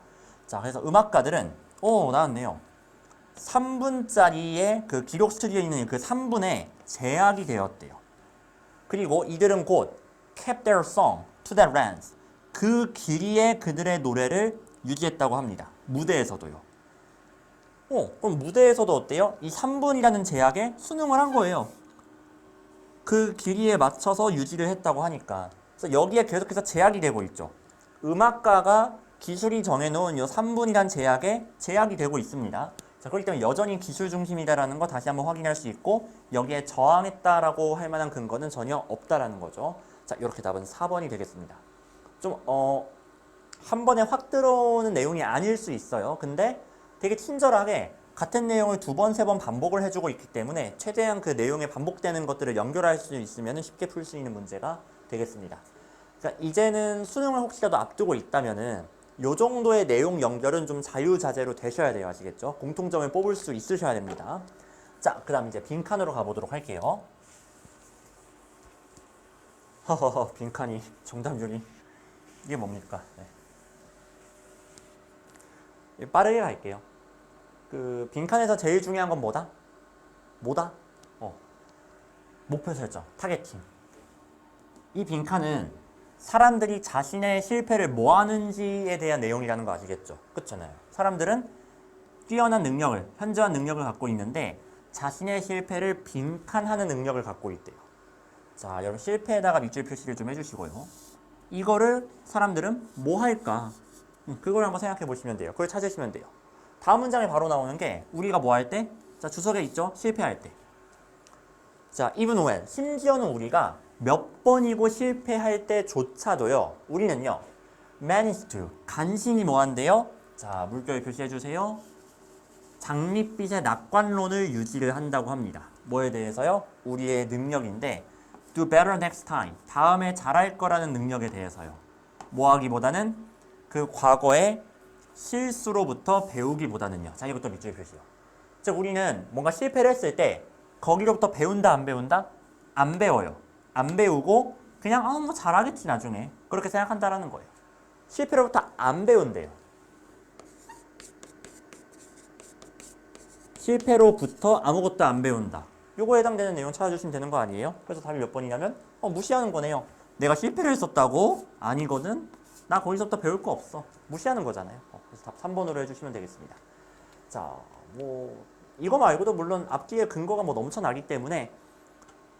자, 그래서 음악가들은 나왔네요. 3분짜리의 그 기록 스튜디오에 있는 그 3분에 제약이 되었대요. 그리고 이들은 곧 kept their song to that length, 그 길이의 그들의 노래를 유지했다고 합니다. 무대에서도요. 그럼 무대에서도 어때요? 이 3분이라는 제약에 순응을 한 거예요. 그 길이에 맞춰서 유지를 했다고 하니까. 그래서 여기에 계속해서 제약이 되고 있죠. 음악가가 기술이 정해놓은 이 3분이란 제약에 제약이 되고 있습니다. 자, 그렇기 때문에 여전히 기술 중심이다라는 거 다시 한번 확인할 수 있고, 여기에 저항했다라고 할 만한 근거는 전혀 없다라는 거죠. 자, 이렇게 답은 4번이 되겠습니다. 좀 한 번에 확 들어오는 내용이 아닐 수 있어요. 근데 되게 친절하게 같은 내용을 2번, 3번 반복을 해주고 있기 때문에 최대한 그 내용에 반복되는 것들을 연결할 수 있으면 쉽게 풀 수 있는 문제가 되겠습니다. 그러니까 이제는 수능을 혹시라도 앞두고 있다면은 요 정도의 내용 연결은 좀 자유자재로 되셔야 돼요. 아시겠죠? 공통점을 뽑을 수 있으셔야 됩니다. 자, 그 다음 이제 빈칸으로 가보도록 할게요. 허허허, 빈칸이 정답률이 이게 뭡니까? 네. 빠르게 갈게요. 그 빈칸에서 제일 중요한 건 뭐다? 목표 설정, 타겟팅. 이 빈칸은 사람들이 자신의 실패를 뭐 하는지에 대한 내용이라는 거 아시겠죠? 그렇잖아요. 사람들은 뛰어난 능력을, 현저한 능력을 갖고 있는데 자신의 실패를 빈칸하는 능력을 갖고 있대요. 자, 여러분 실패에다가 밑줄 표시를 좀 해주시고요. 이거를 사람들은 뭐 할까? 그걸 한번 생각해 보시면 돼요. 그걸 찾으시면 돼요. 다음 문장에 바로 나오는 게 우리가 뭐 할 때? 자, 주석에 있죠? 실패할 때. 자, even when, 심지어는 우리가 몇 번이고 실패할 때조차도요, 우리는요, manage to, 간신히 뭐 한대요? 자, 물결 표시해 주세요. 장밋빛의 낙관론을 유지를 한다고 합니다. 뭐에 대해서요? 우리의 능력인데 do better next time, 다음에 잘할 거라는 능력에 대해서요. 뭐 하기보다는 그 과거의 실수로부터 배우기보다는요. 자, 이것도 밑줄 표시요. 즉 우리는 뭔가 실패를 했을 때 거기로부터 배운다 안 배운다? 안 배워요. 안 배우고 그냥 뭐 잘하겠지 나중에 그렇게 생각한다라는 거예요. 실패로부터 안 배운대요. 실패로부터 아무것도 안 배운다. 요거에 해당되는 내용 찾아주시면 되는 거 아니에요? 그래서 답이 몇 번이냐면 무시하는 거네요. 내가 실패를 했었다고? 아니거든. 나 거기서부터 배울 거 없어. 무시하는 거잖아요. 그래서 답 3번으로 해주시면 되겠습니다. 자, 뭐 이거 말고도 물론 앞뒤에 근거가 뭐 넘쳐나기 때문에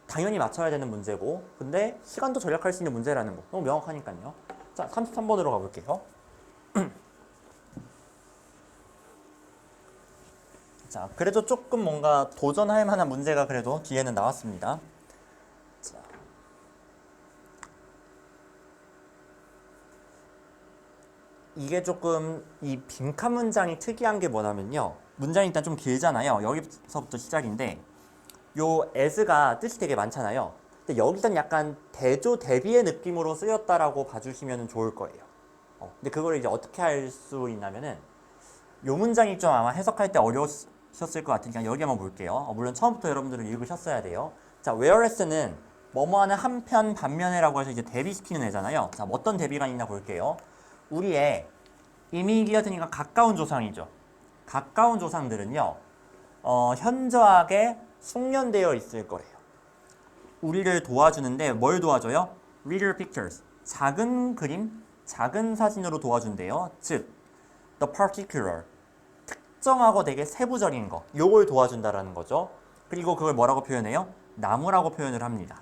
당연히 맞춰야 되는 문제고, 근데 시간도 절약할 수 있는 문제라는 거 너무 명확하니까요. 자, 33번으로 가볼게요. 자, 그래도 조금 뭔가 도전할 만한 문제가 그래도 뒤에는 나왔습니다. 자, 이게 조금 이 빈칸 문장이 특이한 게 뭐냐면요. 문장이 일단 좀 길잖아요. 여기서부터 시작인데 요 as가 뜻이 되게 많잖아요. 근데 여기선 약간 대조 대비의 느낌으로 쓰였다라고 봐주시면 좋을 거예요. 근데 그걸 이제 어떻게 할 수 있냐면은 요 문장이 좀 아마 해석할 때 어려우셨을 것 같으니까 여기 한번 볼게요. 물론 처음부터 여러분들은 읽으셨어야 돼요. 자, whereas는 뭐뭐하는 한편 반면에라고 해서 이제 대비시키는 애잖아요. 자, 어떤 대비가 있나 볼게요. 우리의 이미디어트니까 가까운 조상이죠. 가까운 조상들은요, 현저하게 숙련되어 있을 거래요. 우리를 도와주는데 뭘 도와줘요? Little pictures. 작은 그림, 작은 사진으로 도와준대요. 즉, the particular. 특정하고 되게 세부적인 거. 요걸 도와준다라는 거죠. 그리고 그걸 뭐라고 표현해요? 나무라고 표현을 합니다.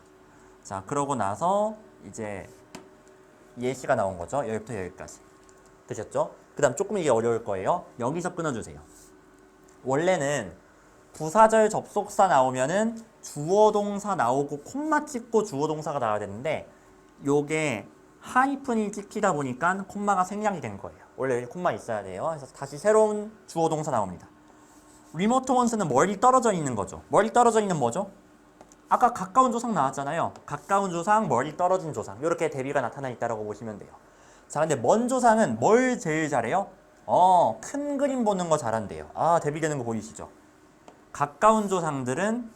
자, 그러고 나서 이제 예시가 나온 거죠. 여기부터 여기까지. 되셨죠? 그 다음 조금 이게 어려울 거예요. 여기서 끊어주세요. 원래는 부사절 접속사 나오면은 주어 동사 나오고 콤마 찍고 주어 동사가 나와야 되는데 요게 하이픈이 찍히다 보니까 콤마가 생략이 된 거예요. 원래 여기 콤마 있어야 돼요. 그래서 다시 새로운 주어 동사 나옵니다. 리모트 원스는 멀리 떨어져 있는 거죠. 멀리 떨어져 있는 뭐죠? 아까 가까운 조상 나왔잖아요. 가까운 조상, 멀리 떨어진 조상. 이렇게 대비가 나타나 있다고 보시면 돼요. 자, 근데 먼 조상은 뭘 제일 잘해요? 큰 그림 보는 거 잘한대요. 아, 대비되는 거 보이시죠? 가까운 조상들은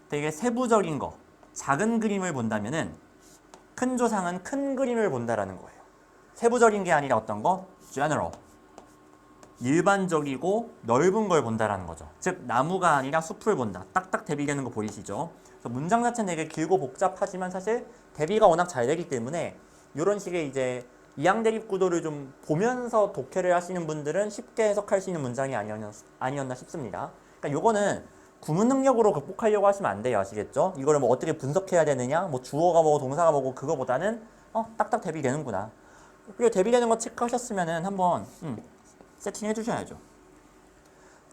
되게 세부적인 거, 작은 그림을 본다면은 큰 조상은 큰 그림을 본다라는 거예요. 세부적인 게 아니라 어떤 거? general. 일반적이고 넓은 걸 본다라는 거죠. 즉, 나무가 아니라 숲을 본다. 딱딱 대비되는 거 보이시죠? 그래서 문장 자체는 되게 길고 복잡하지만 사실 대비가 워낙 잘 되기 때문에 이런 식의 이제 이항대립 구도를 좀 보면서 독해를 하시는 분들은 쉽게 해석할 수 있는 문장이 아니었나 싶습니다. 그러니까 요거는 구문 능력으로 극복하려고 하시면 안 돼요. 아시겠죠? 이거를 뭐 어떻게 분석해야 되느냐, 뭐 주어가 뭐고 동사가 뭐고 그거보다는 딱딱 대비되는구나. 그리고 대비되는 거 체크하셨으면은 한번 세팅해 주셔야죠.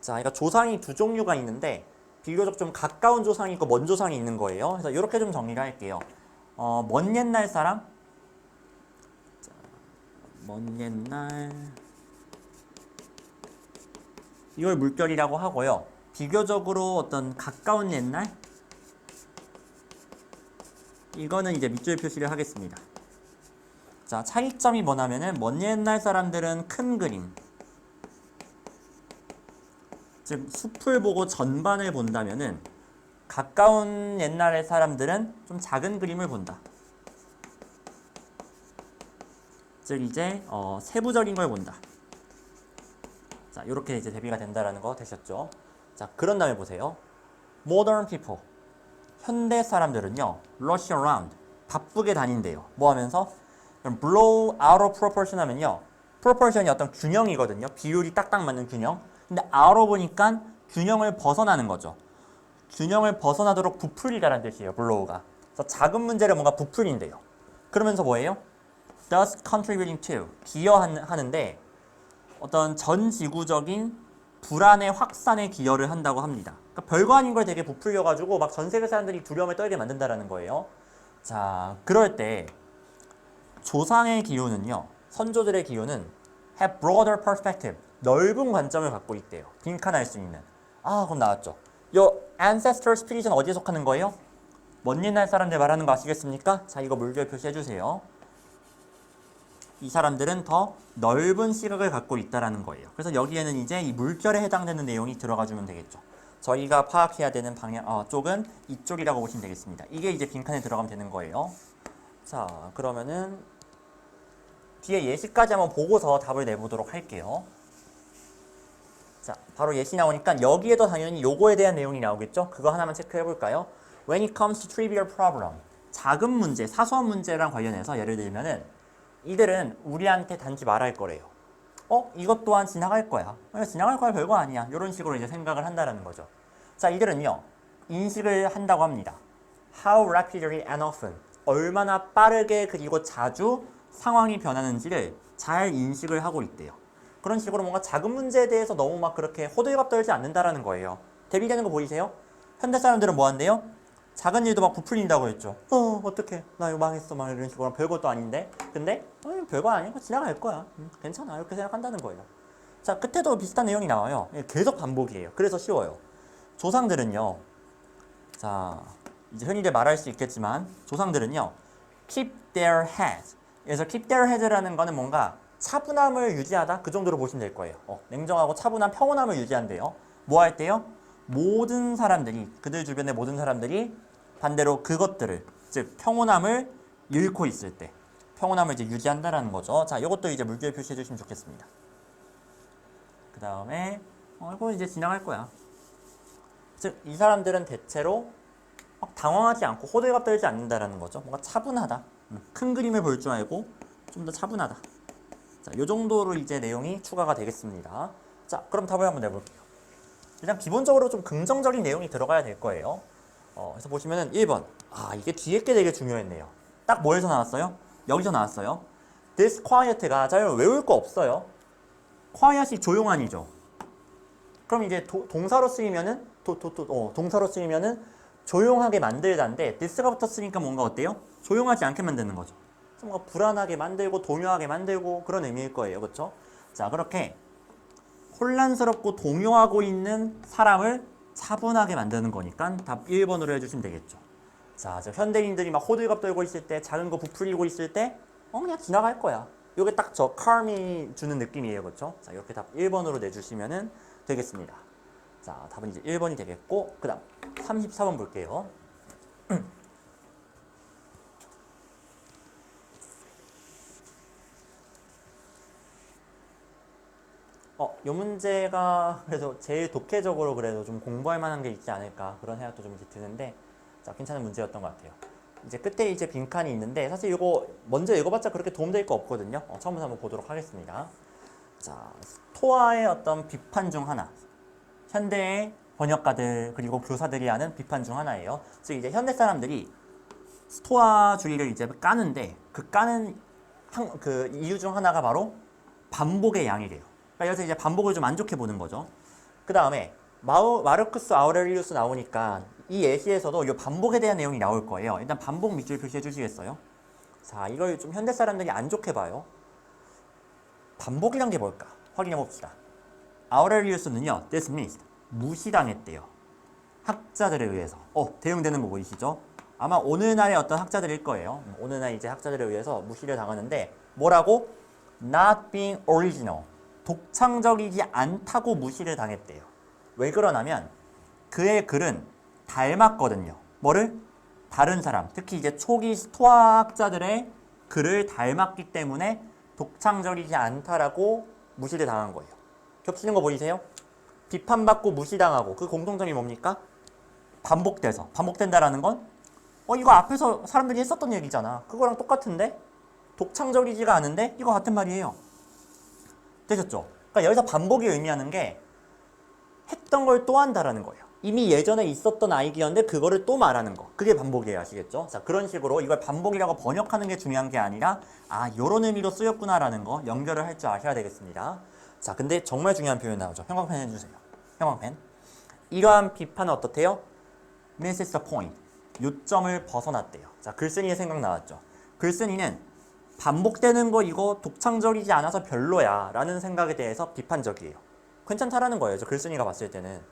자, 그러니까 조상이 두 종류가 있는데 비교적 좀 가까운 조상이 있고 먼 조상이 있는 거예요. 그래서 이렇게 좀 정리를 할게요. 먼 옛날 사람, 자, 먼 옛날 이걸 물결이라고 하고요. 비교적으로 어떤 가까운 옛날 이거는 이제 밑줄 표시를 하겠습니다. 자, 차이점이 뭐냐면은 먼 옛날 사람들은 큰 그림, 즉 숲을 보고 전반을 본다면은 가까운 옛날의 사람들은 좀 작은 그림을 본다. 즉 이제 세부적인 걸 본다. 자, 이렇게 이제 대비가 된다라는 거 되셨죠? 자, 그런 다음에 보세요. Modern people. 현대 사람들은요, rush around. 바쁘게 다닌대요. 뭐 하면서? blow out of proportion 하면요. proportion이 어떤 균형이거든요. 비율이 딱딱 맞는 균형. 근데 out of 보니까 균형을 벗어나는 거죠. 균형을 벗어나도록 부풀리다라는 뜻이에요. blow가. 그래서 작은 문제를 뭔가 부풀린대요. 그러면서 뭐예요? thus contributing to. 기여하는데 어떤 전 지구적인 불안의 확산에 기여를 한다고 합니다. 그러니까 별거 아닌 걸 되게 부풀려가지고 막 전 세계 사람들이 두려움에 떨게 만든다라는 거예요. 자, 그럴 때 조상의 기호는요, 선조들의 기호는 have broader perspective, 넓은 관점을 갖고 있대요. 빈칸할 수 있는. 그럼 나왔죠. 요 ancestor spirit은 어디에 속하는 거예요? 먼 옛날 사람들 말하는 거 아시겠습니까? 자, 이거 물결 표시해주세요. 이 사람들은 더 넓은 시각을 갖고 있다라는 거예요. 그래서 여기에는 이제 이 물결에 해당되는 내용이 들어가주면 되겠죠. 저희가 파악해야 되는 방향, 쪽은 이쪽이라고 보시면 되겠습니다. 이게 이제 빈칸에 들어가면 되는 거예요. 자, 그러면은 뒤에 예시까지 한번 보고서 답을 내보도록 할게요. 자, 바로 예시 나오니까 여기에도 당연히 요거에 대한 내용이 나오겠죠? 그거 하나만 체크해 볼까요? When it comes to trivial problem, 작은 문제, 사소한 문제랑 관련해서 예를 들면은 이들은 우리한테 단지 말할 거래요. 이것 또한 지나갈 거야. 지나갈 거야, 별거 아니야. 이런 식으로 이제 생각을 한다는 거죠. 자, 이들은요, 인식을 한다고 합니다. how rapidly and often 얼마나 빠르게 그리고 자주 상황이 변하는지를 잘 인식을 하고 있대요. 그런 식으로 뭔가 작은 문제에 대해서 너무 막 그렇게 호들갑 떨지 않는다라는 거예요. 대비되는 거 보이세요? 현대 사람들은 뭐 한대요? 작은 일도 막 부풀린다고 했죠. 어떡해. 나 이거 망했어. 막 이런 식으로 별것도 아닌데. 근데 별거 아니고 지나갈 거야. 괜찮아. 이렇게 생각한다는 거예요. 자, 끝에도 비슷한 내용이 나와요. 계속 반복이에요. 그래서 쉬워요. 조상들은요. 자, 이제 흔히들 말할 수 있겠지만 조상들은요. keep their head. 그래서 keep their head라는 거는 뭔가 차분함을 유지하다 그 정도로 보시면 될 거예요. 냉정하고 차분한 평온함을 유지한대요. 뭐 할 때요? 모든 사람들이 그들 주변의 모든 사람들이 반대로 그것들을 즉 평온함을 잃고 있을 때 평온함을 이제 유지한다라는 거죠. 자, 이것도 이제 물결 표시해 주시면 좋겠습니다. 그 다음에 이거 이제 지나갈 거야. 즉 이 사람들은 대체로 막 당황하지 않고 호들갑 떨지 않는다라는 거죠. 뭔가 차분하다. 큰 그림을 볼 줄 알고 좀 더 차분하다. 자, 요 정도로 이제 내용이 추가가 되겠습니다. 자, 그럼 답을 한번 내볼게요. 일단 기본적으로 좀 긍정적인 내용이 들어가야 될 거예요. 그래서 보시면은 1번. 이게 뒤에 게 되게 중요했네요. 딱 뭐에서 나왔어요? 여기서 나왔어요. This quiet가 잘 외울 거 없어요. quiet이 조용한이죠. 그럼 이제 동사로 쓰이면은 동사로 쓰이면은 조용하게 만들다인데 this가 붙었으니까 뭔가 어때요? 조용하지 않게 만드는 거죠. 뭔가 불안하게 만들고 동요하게 만들고 그런 의미일 거예요. 그렇죠? 자, 그렇게 혼란스럽고 동요하고 있는 사람을 차분하게 만드는 거니까 답 1번으로 해주시면 되겠죠. 자, 저 현대인들이 막 호들갑 떨고 있을 때 작은 거 부풀리고 있을 때 그냥 지나갈 거야. 요게 딱 저 calm이 주는 느낌이에요. 그렇죠? 자, 이렇게 답 1번으로 내주시면 되겠습니다. 자, 답은 이제 1번이 되겠고 그 다음 34번 볼게요. 요 문제가 그래도 제일 독해적으로 그래도 좀 공부할 만한 게 있지 않을까 그런 생각도 좀 이제 드는데 자, 괜찮은 문제였던 것 같아요. 이제 끝에 이제 빈칸이 있는데 사실 이거 먼저 읽어봤자 그렇게 도움될 거 없거든요. 처음부터 한번 보도록 하겠습니다. 자, 스토아의 어떤 비판 중 하나, 현대의 번역가들 그리고 교사들이 하는 비판 중 하나예요. 즉 이제 현대 사람들이 스토아주의를 이제 까는데 그 까는 그 이유 중 하나가 바로 반복의 양이래요. 그러니까 여기서 이제 반복을 좀 안 좋게 보는 거죠. 그 다음에 마르쿠스 아우렐리우스 나오니까 이 예시에서도 이 반복에 대한 내용이 나올 거예요. 일단 반복 밑줄 표시해 주시겠어요? 자, 이걸 좀 현대 사람들이 안 좋게 봐요. 반복이란 게 뭘까? 확인해 봅시다. 아우렐리우스는요, dismissed, 무시당했대요. 학자들에 의해서. 대응되는 거 보이시죠? 아마 오늘날의 어떤 학자들일 거예요. 오늘날 이제 학자들에 의해서 무시를 당하는데 뭐라고? Not being original. 독창적이지 않다고 무시를 당했대요. 왜 그러냐면 그의 글은 닮았거든요. 뭐를? 다른 사람, 특히 이제 초기 스토아학자들의 글을 닮았기 때문에 독창적이지 않다라고 무시를 당한 거예요. 겹치는 거 보이세요? 비판받고 무시당하고 그 공통점이 뭡니까? 반복된다라는 건 이거 앞에서 사람들이 했었던 얘기잖아. 그거랑 똑같은데? 독창적이지가 않은데 이거 같은 말이에요. 되셨죠? 그러니까 여기서 반복이 의미하는 게 했던 걸 또 한다라는 거예요. 이미 예전에 있었던 아이디어인데 그거를 또 말하는 거. 그게 반복이에요. 아시겠죠? 자, 그런 식으로 이걸 반복이라고 번역하는 게 중요한 게 아니라 요런 의미로 쓰였구나라는 거 연결을 할 줄 아셔야 되겠습니다. 자, 근데 정말 중요한 표현 나오죠. 형광펜 해주세요. 형광펜. 이러한 비판은 어떻대요? misses the point. 요점을 벗어났대요. 자, 글쓴이의 생각 나왔죠. 글쓴이는 반복되는 거 이거 독창적이지 않아서 별로야 라는 생각에 대해서 비판적이에요. 괜찮다라는 거예요. 저 글쓴이가 봤을 때는.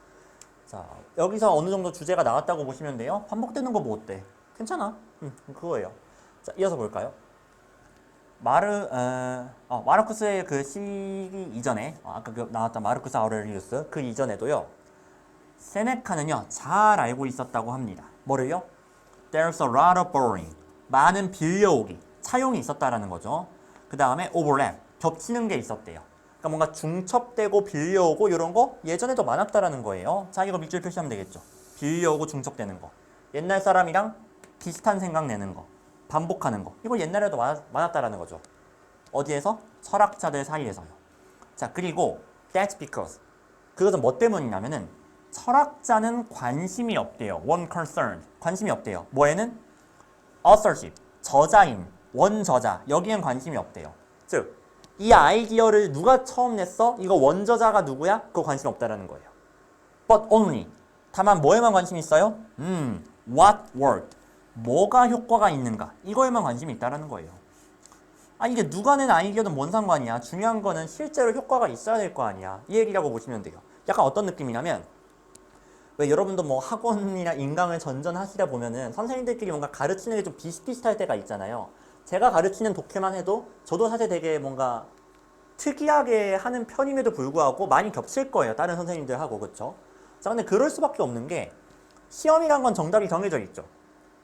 자, 여기서 어느 정도 주제가 나왔다고 보시면 돼요. 반복되는 거 뭐 어때? 괜찮아. 그거예요. 자, 이어서 볼까요? 마르쿠스의 그 시기 이전에 아까 나왔던 마르쿠스 아우렐리우스 그 이전에도요. 세네카는요. 잘 알고 있었다고 합니다. 뭐를요? There's a lot of borrowing. 많은 빌려오기. 차용이 있었다라는 거죠. 그 다음에 overlap. 겹치는 게 있었대요. 그러니까 뭔가 중첩되고 빌려오고 이런 거 예전에도 많았다라는 거예요. 자, 이거 밑줄 표시하면 되겠죠. 빌려오고 중첩되는 거. 옛날 사람이랑 비슷한 생각 내는 거. 반복하는 거. 이거 옛날에도 많았다라는 거죠. 어디에서? 철학자들 사이에서요. 자, 그리고 that's because. 그것은 뭐 때문이냐면은 철학자는 관심이 없대요. one concerned. 관심이 없대요. 뭐에는? authorship. 저자인, 원저자. 여기엔 관심이 없대요. 즉, 이 아이디어를 누가 처음 냈어? 이거 원저자가 누구야? 그거 관심 없다라는 거예요. But only. 다만 뭐에만 관심이 있어요? What worked. 뭐가 효과가 있는가. 이거에만 관심이 있다라는 거예요. 아, 이게 누가 낸 아이디어든 뭔 상관이야. 중요한 거는 실제로 효과가 있어야 될 거 아니야. 이 얘기라고 보시면 돼요. 약간 어떤 느낌이냐면 왜 여러분도 뭐 학원이나 인강을 전전하시다 보면은 선생님들끼리 뭔가 가르치는 게 좀 비슷비슷할 때가 있잖아요. 제가 가르치는 독해만 해도 저도 사실 되게 뭔가 특이하게 하는 편임에도 불구하고 많이 겹칠 거예요. 다른 선생님들하고. 그쵸? 자, 근데 그럴 수밖에 없는 게 시험이란 건 정답이 정해져 있죠.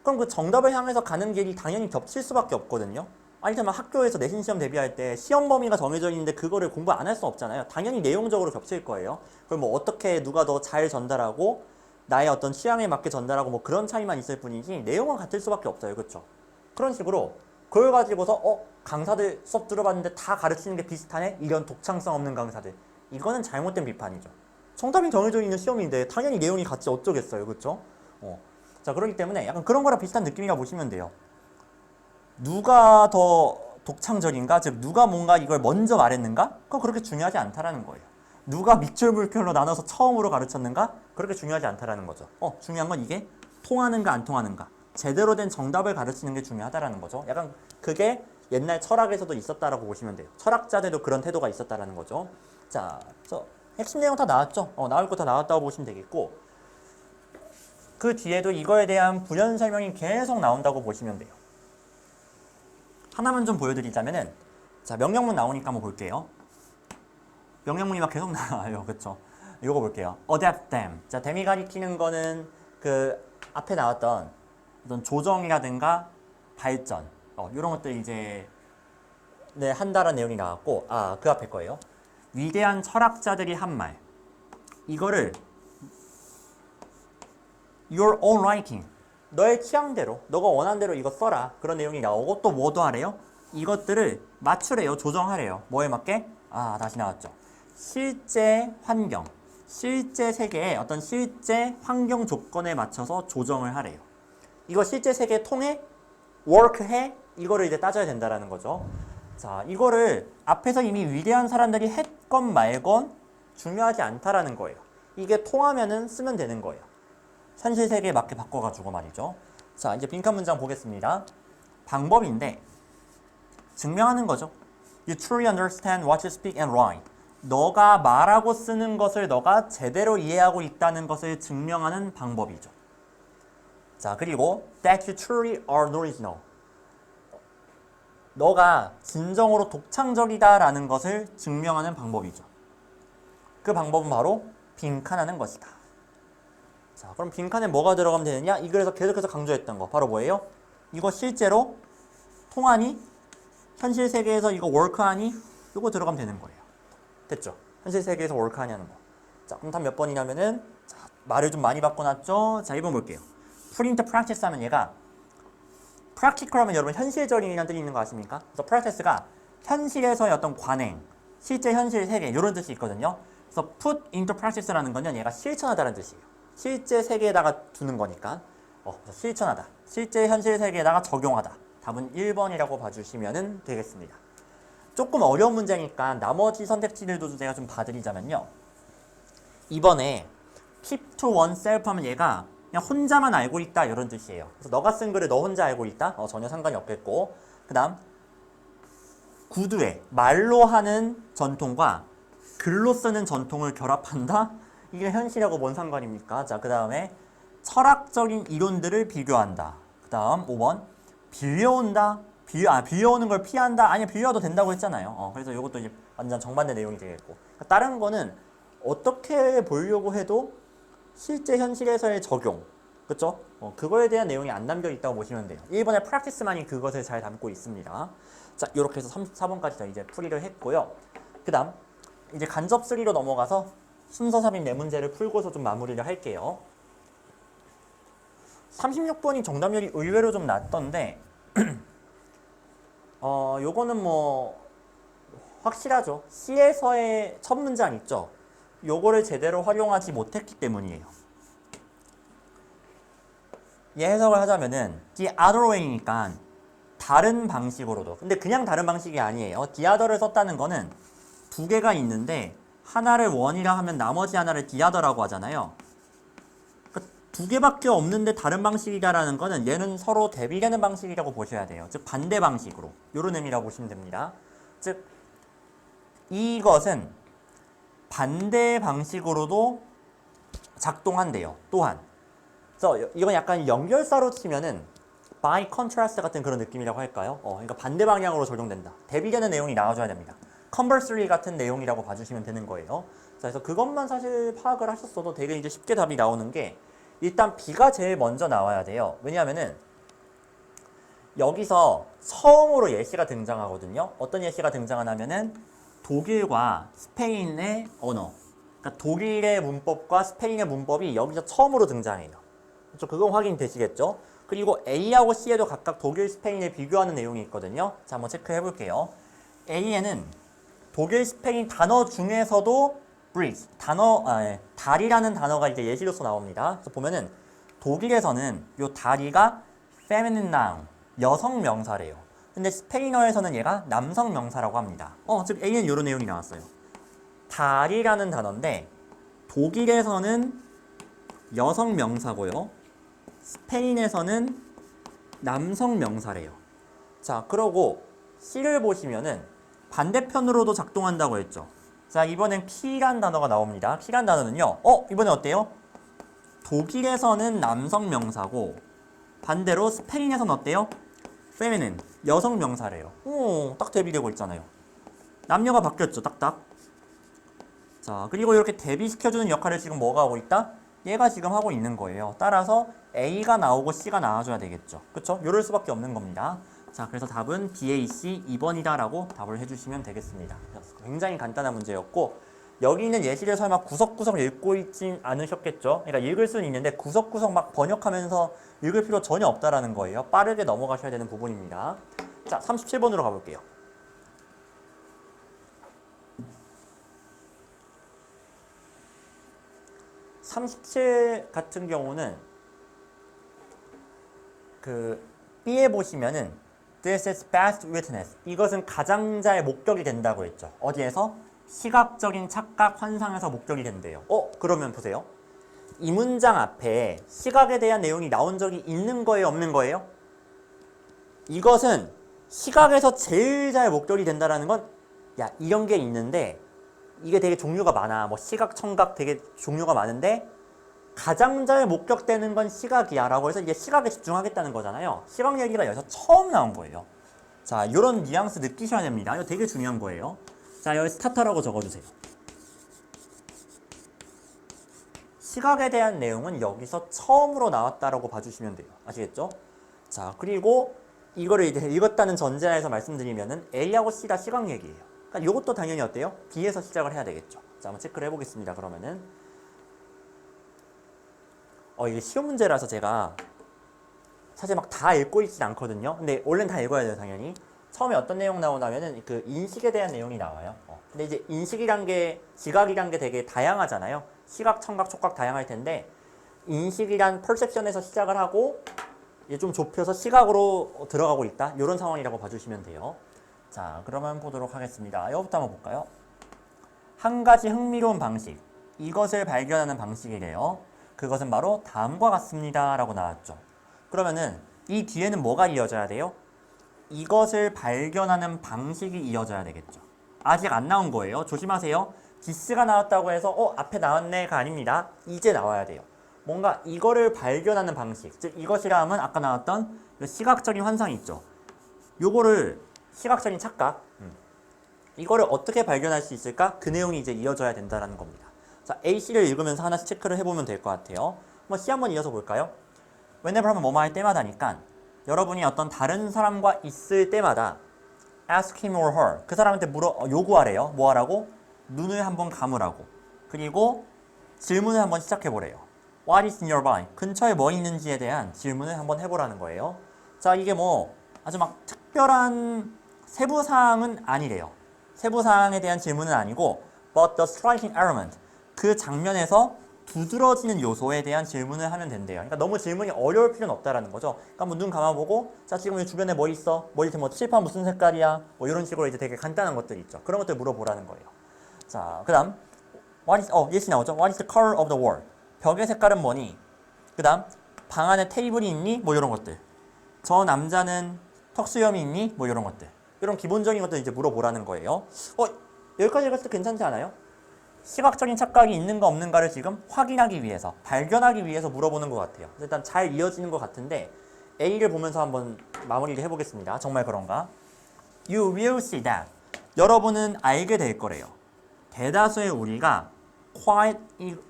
그럼 그 정답을 향해서 가는 길이 당연히 겹칠 수밖에 없거든요. 아니면 학교에서 내신 시험 대비할 때 시험 범위가 정해져 있는데 그거를 공부 안 할 수 없잖아요. 당연히 내용적으로 겹칠 거예요. 그럼 뭐 어떻게 누가 더 잘 전달하고 나의 어떤 취향에 맞게 전달하고 뭐 그런 차이만 있을 뿐이지 내용은 같을 수밖에 없어요. 그렇죠? 그런 식으로 그걸 가지고서 강사들 수업 들어봤는데 다 가르치는 게 비슷하네? 이런 독창성 없는 강사들. 이거는 잘못된 비판이죠. 정답이 정해져 있는 시험인데 당연히 내용이 같이 어쩌겠어요. 그렇죠? 자, 그렇기 때문에 약간 그런 거랑 비슷한 느낌이라고 보시면 돼요. 누가 더 독창적인가? 즉 누가 뭔가 이걸 먼저 말했는가? 그건 그렇게 중요하지 않다라는 거예요. 누가 밑줄 물결로 나눠서 처음으로 가르쳤는가? 그렇게 중요하지 않다라는 거죠. 중요한 건 이게 통하는가 안 통하는가. 제대로 된 정답을 가르치는 게 중요하다라는 거죠. 약간 그게 옛날 철학에서도 있었다라고 보시면 돼요. 철학자들도 그런 태도가 있었다라는 거죠. 자, 그래서 핵심 내용 다 나왔죠? 나올 거 다 나왔다고 보시면 되겠고 그 뒤에도 이거에 대한 부연 설명이 계속 나온다고 보시면 돼요. 하나만 좀 보여드리자면은 자, 명령문 나오니까 한번 볼게요. 명령문이 막 계속 나와요. 그쵸? 이거 볼게요. adapt them. 자, them이 가리키는 거는 그 앞에 나왔던 어떤 조정이라든가 발전 이런 것들 이제 네, 한다라는 내용이 나왔고 그 앞에 거예요. 위대한 철학자들이 한 말. 이거를 your own writing. 너의 취향대로, 너가 원하는 대로 이거 써라. 그런 내용이 나오고 또 뭐도 하래요? 이것들을 맞추래요. 조정하래요. 뭐에 맞게? 다시 나왔죠. 실제 환경, 실제 세계의 어떤 실제 환경 조건에 맞춰서 조정을 하래요. 이거 실제 세계 통해? work해? 이거를 이제 따져야 된다라는 거죠. 자, 이거를 앞에서 이미 위대한 사람들이 했건 말건 중요하지 않다라는 거예요. 이게 통하면은 쓰면 되는 거예요. 현실 세계에 맞게 바꿔가지고 말이죠. 자, 이제 빈칸 문장 보겠습니다. 방법인데 증명하는 거죠. You truly understand what you speak and write. 너가 말하고 쓰는 것을 너가 제대로 이해하고 있다는 것을 증명하는 방법이죠. 자, 그리고 that you truly are original. 너가 진정으로 독창적이다라는 것을 증명하는 방법이죠. 그 방법은 바로 빈칸하는 것이다. 자, 그럼 빈칸에 뭐가 들어가면 되느냐? 이 글에서 계속해서 강조했던 거 바로 뭐예요? 이거 실제로 통하니? 현실 세계에서 이거 워크하니? 이거 들어가면 되는 거예요. 됐죠? 현실 세계에서 워크하냐는 거. 자, 그럼 답 몇 번이냐면은 자, 말을 좀 많이 바꿔놨죠? 자, 1번 볼게요. Put into practice 하면 얘가 practical 하면 여러분 현실적인이라는 뜻이 있는 거 아십니까? 그래서 practice가 현실에서의 어떤 관행, 실제 현실 세계 이런 뜻이 있거든요. 그래서 put into practice라는 거는 얘가 실천하다라는 뜻이에요. 실제 세계에다가 두는 거니까 그래서 실천하다. 실제 현실 세계에다가 적용하다. 답은 1번이라고 봐주시면 되겠습니다. 조금 어려운 문제니까 나머지 선택지들도 제가 좀 봐드리자면요. 이번에 keep to oneself 하면 얘가 그냥 혼자만 알고 있다 이런 뜻이에요. 그래서 너가 쓴 글을 너 혼자 알고 있다? 전혀 상관이 없겠고 그 다음 구두에 말로 하는 전통과 글로 쓰는 전통을 결합한다? 이게 현실하고 뭔 상관입니까? 자, 그 다음에 철학적인 이론들을 비교한다. 그 다음 5번 빌려온다. 빌려오는 걸 피한다. 아니 빌려와도 된다고 했잖아요. 그래서 이것도 이제 완전 정반대 내용이 되겠고 다른 거는 어떻게 보려고 해도 실제 현실에서의 적용 그쵸? 그거에 대한 내용이 안 담겨 있다고 보시면 돼요. 1번의 프랙티스만이 그것을 잘 담고 있습니다. 자, 이렇게 해서 34번까지 이제 풀이를 했고요. 그 다음 이제 간접 3로 넘어가서 순서 3인 4문제를 풀고서 좀 마무리를 할게요. 36번이 정답률이 의외로 좀 낮던데 요거는 뭐 확실하죠. C에서의 첫 문장 있죠. 요거를 제대로 활용하지 못했기 때문이에요. 얘 해석을 하자면은 the other way니까 다른 방식으로도. 근데 그냥 다른 방식이 아니에요. the other를 썼다는 거는 두 개가 있는데 하나를 one이라 하면 나머지 하나를 the other라고 하잖아요. 그러니까 두 개밖에 없는데 다른 방식이다라는 거는 얘는 서로 대비되는 방식이라고 보셔야 돼요. 즉 반대 방식으로. 요런 의미라고 보시면 됩니다. 즉 이것은 반대 방식으로도 작동한대요. 또한. 그래서 이건 약간 연결사로 치면은 by contrast 같은 그런 느낌이라고 할까요? 그러니까 반대 방향으로 적용된다. 대비되는 내용이 나와줘야 됩니다. conversely 같은 내용이라고 봐주시면 되는 거예요. 자, 그래서 그것만 사실 파악을 하셨어도 되게 이제 쉽게 답이 나오는 게 일단 B가 제일 먼저 나와야 돼요. 왜냐하면은 여기서 처음으로 예시가 등장하거든요. 어떤 예시가 등장하냐면은 독일과 스페인의 언어. 그러니까 독일의 문법과 스페인의 문법이 여기서 처음으로 등장해요. 그렇죠? 그건 확인되시겠죠? 그리고 A하고 C에도 각각 독일, 스페인을 비교하는 내용이 있거든요. 자, 한번 체크해 볼게요. A에는 독일, 스페인 단어 중에서도 bridge, 다리라는 단어가 이제 예시로서 나옵니다. 그래서 보면은 독일에서는 요 다리가 feminine noun, 여성 명사래요. 근데 스페인어에서는 얘가 남성 명사라고 합니다. 즉 A는 이런 내용이 나왔어요. 다리라는 단어인데 독일에서는 여성 명사고요. 스페인에서는 남성 명사래요. 자, 그러고 C를 보시면은 반대편으로도 작동한다고 했죠. 자, 이번엔 P란 단어가 나옵니다. P란 단어는요. 이번엔 어때요? 독일에서는 남성 명사고 반대로 스페인에서는 어때요? feminine, 여성 명사래요. 딱 대비되고 있잖아요. 남녀가 바뀌었죠, 딱딱. 자, 그리고 이렇게 대비시켜주는 역할을 지금 뭐가 하고 있다? 얘가 지금 하고 있는 거예요. 따라서 A가 나오고 C가 나와줘야 되겠죠. 그쵸? 이럴 수밖에 없는 겁니다. 자, 그래서 답은 BAC 2번이다 라고 답을 해주시면 되겠습니다. 굉장히 간단한 문제였고 여기 있는 예시를 설마 구석구석 읽고 있진 않으셨겠죠? 그러니까 읽을 수는 있는데 구석구석 막 번역하면서 읽을 필요 전혀 없다라는 거예요. 빠르게 넘어가셔야 되는 부분입니다. 자, 37번으로 가볼게요. (37) 같은 경우는 그 B에 보시면은 This is best witness. 이것은 가장자의 목격이 된다고 했죠. 어디에서? 시각적인 착각, 환상에서 목격이 된대요. 그러면 보세요. 이 문장 앞에 시각에 대한 내용이 나온 적이 있는 거예요? 없는 거예요? 이것은 시각에서 제일 잘 목격이 된다라는 건 이런 게 있는데 이게 되게 종류가 많아. 뭐 시각, 청각 되게 종류가 많은데 가장 잘 목격되는 건 시각이야 라고 해서 이게 시각에 집중하겠다는 거잖아요. 시각 얘기가 여기서 처음 나온 거예요. 자, 이런 뉘앙스 느끼셔야 됩니다. 이거 되게 중요한 거예요. 자, 여기 스타터라고 적어주세요. 시각에 대한 내용은 여기서 처음으로 나왔다라고 봐주시면 돼요. 아시겠죠? 자, 그리고 이거를 이제 읽었다는 전제하에서 말씀드리면은 A하고 C가 시각 얘기예요. 그러니까 이것도 당연히 어때요? B에서 시작을 해야 되겠죠. 자, 한번 체크를 해보겠습니다. 그러면은 이게 시험 문제라서 제가 사실 막 다 읽고 있진 않거든요. 근데 원래는 다 읽어야 돼요, 당연히. 처음에 어떤 내용 나오냐면은 그 인식에 대한 내용이 나와요. 근데 이제 인식이란 게, 지각이란 게 되게 다양하잖아요. 시각, 청각, 촉각 다양할 텐데 인식이란 퍼셉션에서 시작을 하고 이제 좀 좁혀서 시각으로 들어가고 있다. 이런 상황이라고 봐주시면 돼요. 자, 그러면 보도록 하겠습니다. 이거부터 한번 볼까요? 한 가지 흥미로운 방식. 이것을 발견하는 방식이래요. 그것은 바로 다음과 같습니다 라고 나왔죠. 그러면은 이 뒤에는 뭐가 이어져야 돼요? 이것을 발견하는 방식이 이어져야 되겠죠. 아직 안 나온 거예요. 조심하세요. 디스가 나왔다고 해서 앞에 나왔네가 아닙니다. 이제 나와야 돼요. 뭔가 이거를 발견하는 방식, 즉 이것이라 하면 아까 나왔던 시각적인 환상이 있죠. 요거를 시각적인 착각, 이거를 어떻게 발견할 수 있을까? 그 내용이 이제 이어져야 된다는 겁니다. 자, A, C를 읽으면서 하나씩 체크를 해보면 될 것 같아요. 한번 C 한번 이어서 볼까요? whenever 하면 뭐뭐 할 때마다니까 여러분이 어떤 다른 사람과 있을 때마다 ask him or her, 그 사람한테 요구하래요. 뭐 하라고? 눈을 한번 감으라고. 그리고 질문을 한번 시작해보래요. What is nearby? 근처에 뭐 있는지에 대한 질문을 한번 해보라는 거예요. 자, 이게 뭐 아주 막 특별한 세부사항은 아니래요. 세부사항에 대한 질문은 아니고 but the striking element, 그 장면에서 두드러지는 요소에 대한 질문을 하면 된대요. 그러니까 너무 질문이 어려울 필요는 없다라는 거죠. 그러니까 한번 눈 감아보고, 자, 지금 이 주변에 뭐 있어? 뭐 이렇게 뭐 칠판 무슨 색깔이야? 뭐 이런 식으로 이제 되게 간단한 것들이 있죠. 그런 것들 물어보라는 거예요. 자, 그다음 예시 나오죠. What is the color of the wall? 벽의 색깔은 뭐니? 그다음 방 안에 테이블이 있니? 뭐 이런 것들. 저 남자는 턱수염이 있니? 뭐 이런 것들. 이런 기본적인 것들 이제 물어보라는 거예요. 여기까지 읽었을 때 괜찮지 않아요? 시각적인 착각이 있는가 없는가를 지금 확인하기 위해서, 발견하기 위해서 물어보는 것 같아요. 일단 잘 이어지는 것 같은데 A를 보면서 한번 마무리를 해보겠습니다. 정말 그런가? You will see that. 여러분은 알게 될 거래요. 대다수의 우리가 quite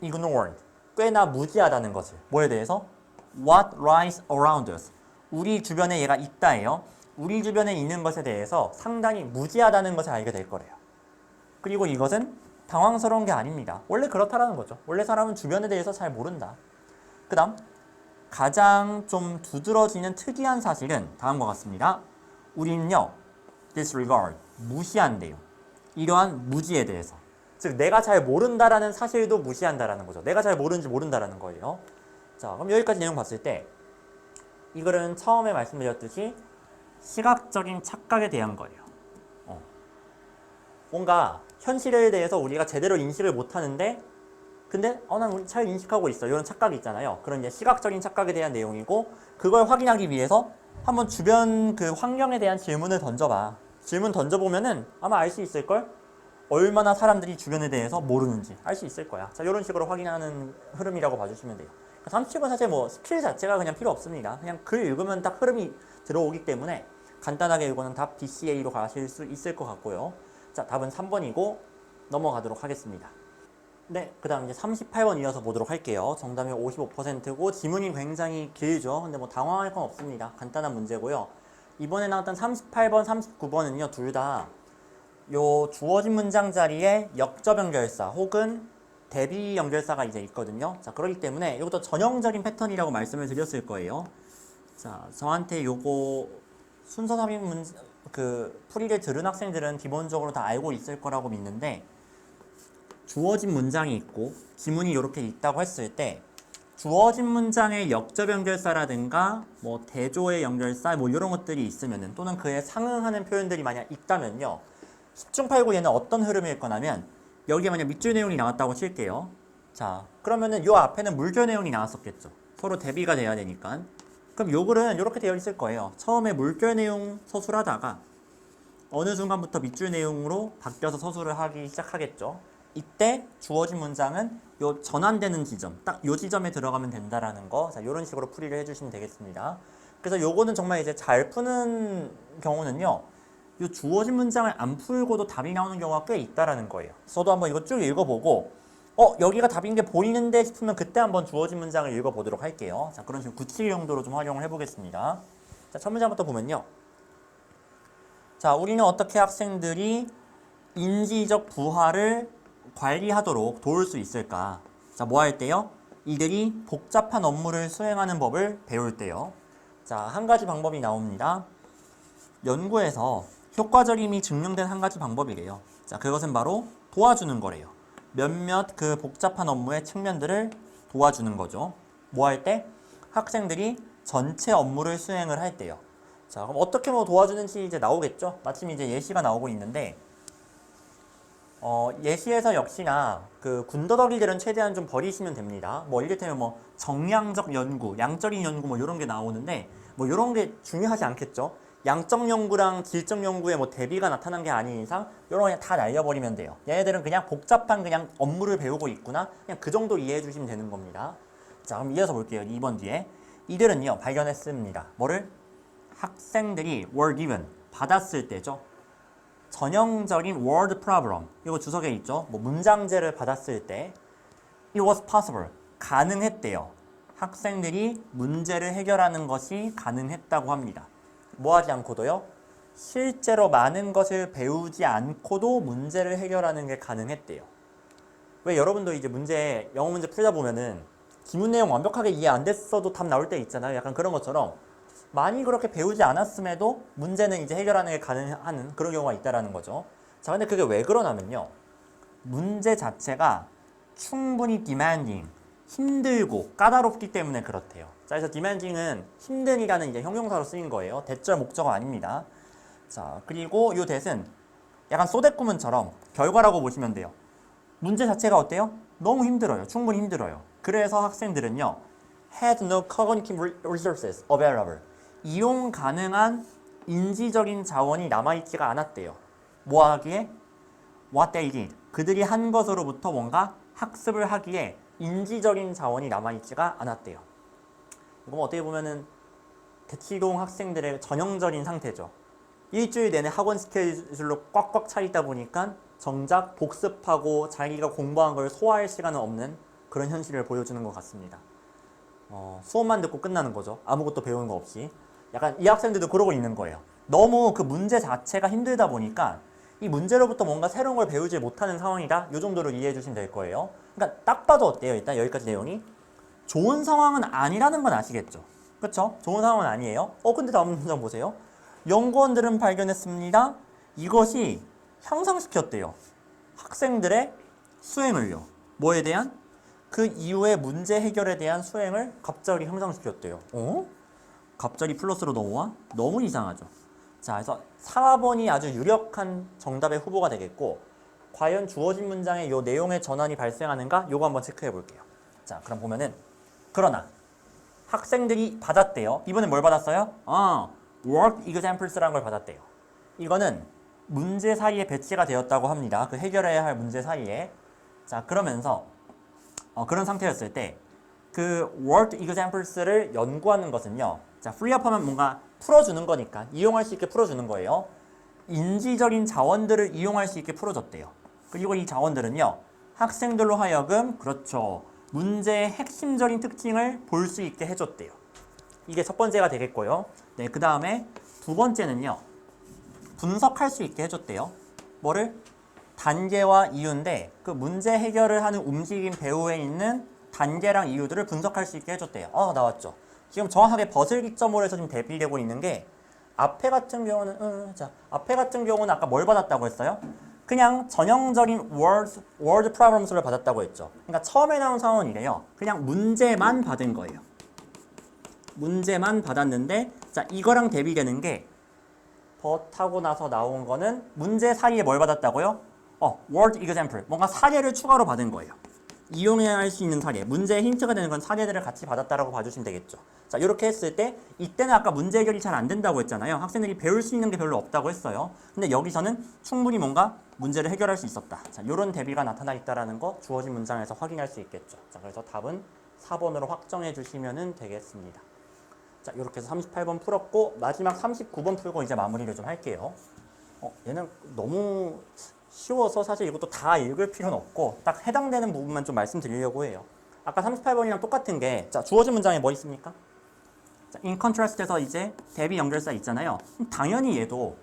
ignored, 꽤나 무지하다는 것을. 뭐에 대해서? What lies around us. 우리 주변에 얘가 있다예요. 우리 주변에 있는 것에 대해서 상당히 무지하다는 것을 알게 될 거래요. 그리고 이것은 당황스러운 게 아닙니다. 원래 그렇다라는 거죠. 원래 사람은 주변에 대해서 잘 모른다. 그 다음 가장 좀 두드러지는 특이한 사실은 다음과 같습니다. 우리는요, disregard, 무시한대요. 이러한 무지에 대해서. 즉 내가 잘 모른다라는 사실도 무시한다라는 거죠. 내가 잘 모르는지 모른다라는 거예요. 자, 그럼 여기까지 내용 봤을 때 이 글은 처음에 말씀드렸듯이 시각적인 착각에 대한 거예요. 뭔가 현실에 대해서 우리가 제대로 인식을 못하는데 근데 난 잘 인식하고 있어. 이런 착각이 있잖아요. 그런 이제 시각적인 착각에 대한 내용이고 그걸 확인하기 위해서 한번 주변 그 환경에 대한 질문을 던져봐. 질문 던져보면은 아마 알 수 있을걸? 얼마나 사람들이 주변에 대해서 모르는지 알 수 있을 거야. 자, 이런 식으로 확인하는 흐름이라고 봐주시면 돼요. 삼식은 사실 뭐 스킬 자체가 그냥 필요 없습니다. 그냥 글 읽으면 딱 흐름이 들어오기 때문에 간단하게 이거는 답 DCA로 가실 수 있을 것 같고요. 자, 답은 3번이고 넘어가도록 하겠습니다. 네, 그 다음 이제 38번 이어서 보도록 할게요. 정답이 55%고 지문이 굉장히 길죠. 근데 뭐 당황할 건 없습니다. 간단한 문제고요. 이번에 나왔던 38번, 39번은요, 둘 다 요 주어진 문장 자리에 역접 연결사 혹은 대비 연결사가 이제 있거든요. 자, 그렇기 때문에 이것도 전형적인 패턴이라고 말씀을 드렸을 거예요. 자, 저한테 요거 순서 삽입 문제, 풀이를 들은 학생들은 기본적으로 다 알고 있을 거라고 믿는데 주어진 문장이 있고 지문이 이렇게 있다고 했을 때 주어진 문장의 역접 연결사라든가 뭐 대조의 연결사 뭐 이런 것들이 있으면은 또는 그에 상응하는 표현들이 만약 있다면요. 10중 8구 얘는 어떤 흐름일 거냐면 여기에 만약 밑줄 내용이 나왔다고 칠게요. 자, 그러면은 요 앞에는 물결 내용이 나왔었겠죠. 서로 대비가 돼야 되니까. 그럼 요 글은 이렇게 되어 있을 거예요. 처음에 물결 내용 서술하다가 어느 순간부터 밑줄 내용으로 바뀌어서 서술을 하기 시작하겠죠. 이때 주어진 문장은 요 전환되는 지점, 딱 요 지점에 들어가면 된다라는 거. 자, 요런 식으로 풀이를 해주시면 되겠습니다. 그래서 요거는 정말 이제 잘 푸는 경우는요. 요 주어진 문장을 안 풀고도 답이 나오는 경우가 꽤 있다라는 거예요. 저도 한번 이거 쭉 읽어보고 여기가 답인 게 보이는데 싶으면 그때 한번 주어진 문장을 읽어보도록 할게요. 자, 그런 식으로 구칠 용도로 좀 활용을 해보겠습니다. 자, 첫 문장부터 보면요. 자, 우리는 어떻게 학생들이 인지적 부하를 관리하도록 도울 수 있을까? 자, 뭐 할 때요? 이들이 복잡한 업무를 수행하는 법을 배울 때요. 자, 한 가지 방법이 나옵니다. 연구에서 효과적임이 증명된 한 가지 방법이래요. 자, 그것은 바로 도와주는 거래요. 몇몇 그 복잡한 업무의 측면들을 도와주는 거죠. 뭐 할 때? 학생들이 전체 업무를 수행을 할 때요. 자, 그럼 어떻게 뭐 도와주는지 이제 나오겠죠? 마침 이제 예시가 나오고 있는데, 예시에서 역시나 그 군더더기들은 최대한 좀 버리시면 됩니다. 뭐 이를테면 뭐 정량적 연구, 양적인 연구 뭐 이런 게 나오는데, 뭐 이런 게 중요하지 않겠죠? 양적 연구랑 질적 연구의 뭐 대비가 나타난 게 아닌 이상 이런 거 그냥 다 날려버리면 돼요. 얘네들은 그냥 복잡한 그냥 업무를 배우고 있구나. 그냥 그 정도 이해해 주시면 되는 겁니다. 자, 그럼 이어서 볼게요. 2번 뒤에. 이들은요, 발견했습니다. 뭐를? 학생들이 were given, 받았을 때죠. 전형적인 word problem. 이거 주석에 있죠. 뭐 문장제를 받았을 때 it was possible, 가능했대요. 학생들이 문제를 해결하는 것이 가능했다고 합니다. 뭐 하지 않고도요? 실제로 많은 것을 배우지 않고도 문제를 해결하는 게 가능했대요. 왜 여러분도 이제 영어 문제 풀다 보면은 지문 내용 완벽하게 이해 안 됐어도 답 나올 때 있잖아요. 약간 그런 것처럼 많이 그렇게 배우지 않았음에도 문제는 이제 해결하는 게 가능한 그런 경우가 있다라는 거죠. 자, 근데 그게 왜 그러냐면요. 문제 자체가 충분히 demanding, 힘들고 까다롭기 때문에 그렇대요. 자, 그래서 demanding은 힘든이라는 이제 형용사로 쓰인 거예요. 대절 목적어 아닙니다. 자, 그리고 이 that은 약간 소대꾸문처럼 결과라고 보시면 돼요. 문제 자체가 어때요? 너무 힘들어요. 충분히 힘들어요. 그래서 학생들은요, had no cognitive resources available. 이용 가능한 인지적인 자원이 남아있지가 않았대요. 뭐 하기에? What they did. 그들이 한 것으로부터 뭔가 학습을 하기에 인지적인 자원이 남아있지가 않았대요. 이건 어떻게 보면은 대치동 학생들의 전형적인 상태죠. 일주일 내내 학원 스케줄로 꽉꽉 차 있다 보니까 정작 복습하고 자기가 공부한 걸 소화할 시간은 없는 그런 현실을 보여주는 것 같습니다. 수업만 듣고 끝나는 거죠. 아무것도 배우는 거 없이. 약간 이 학생들도 그러고 있는 거예요. 너무 그 문제 자체가 힘들다 보니까 이 문제로부터 뭔가 새로운 걸 배우지 못하는 상황이다. 이 정도로 이해해 주시면 될 거예요. 그러니까 딱 봐도 어때요? 일단 여기까지 내용이. 좋은 상황은 아니라는 건 아시겠죠? 그쵸? 좋은 상황은 아니에요. 근데 다음 문장 보세요. 연구원들은 발견했습니다. 이것이 향상시켰대요. 학생들의 수행을요. 뭐에 대한? 그 이후의 문제 해결에 대한 수행을 갑자기 향상시켰대요. 갑자기 플러스로 넘어와? 너무 이상하죠. 자, 그래서 4번이 아주 유력한 정답의 후보가 되겠고, 과연 주어진 문장에 이 내용의 전환이 발생하는가? 요거 한번 체크해 볼게요. 자, 그럼 보면은, 그러나 학생들이 받았대요. 이번엔 뭘 받았어요? work examples라는 걸 받았대요. 이거는 문제 사이에 배치가 되었다고 합니다. 그 해결해야 할 문제 사이에. 자, 그러면서 그런 상태였을 때 그 work examples를 연구하는 것은요. 자, 프리업하면 뭔가 풀어주는 거니까 이용할 수 있게 풀어주는 거예요. 인지적인 자원들을 이용할 수 있게 풀어줬대요. 그리고 이 자원들은요. 학생들로 하여금 그렇죠. 문제의 핵심적인 특징을 볼 수 있게 해줬대요. 이게 첫 번째가 되겠고요. 네, 그 다음에 두 번째는요. 분석할 수 있게 해줬대요. 뭐를? 단계와 이유인데 그 문제 해결을 하는 움직임 배후에 있는 단계랑 이유들을 분석할 수 있게 해줬대요. 나왔죠. 지금 정확하게 버슬기점으로 해서 지금 대비되고 있는 게 앞에 같은 경우는 앞에 같은 경우는 아까 뭘 받았다고 했어요? 그냥 전형적인 word problems를 받았다고 했죠. 그러니까 처음에 나온 상황은 이래요. 그냥 문제만 받은 거예요. 문제만 받았는데 자, 이거랑 대비되는 게 but 하고 나서 나온 거는 문제 사이에 뭘 받았다고요? word example. 뭔가 사례를 추가로 받은 거예요. 이용해야 할 수 있는 사례, 문제의 힌트가 되는 건 사례들을 같이 받았다라고 봐주시면 되겠죠. 자, 이렇게 했을 때 이때는 아까 문제 해결이 잘 안 된다고 했잖아요. 학생들이 배울 수 있는 게 별로 없다고 했어요. 근데 여기서는 충분히 뭔가 문제를 해결할 수 있었다. 자, 이런 대비가 나타나 있다라는 거 주어진 문장에서 확인할 수 있겠죠. 자, 그래서 답은 4번으로 확정해 주시면 되겠습니다. 자, 이렇게 해서 38번 풀었고 마지막 39번 풀고 이제 마무리를 좀 할게요. 얘는 너무 쉬워서 사실 이것도 다 읽을 필요는 없고 딱 해당되는 부분만 좀 말씀드리려고 해요. 아까 38번이랑 똑같은 게 자, 주어진 문장에 뭐 있습니까? 자, in contrast에서 이제 대비 연결사 있잖아요. 당연히 얘도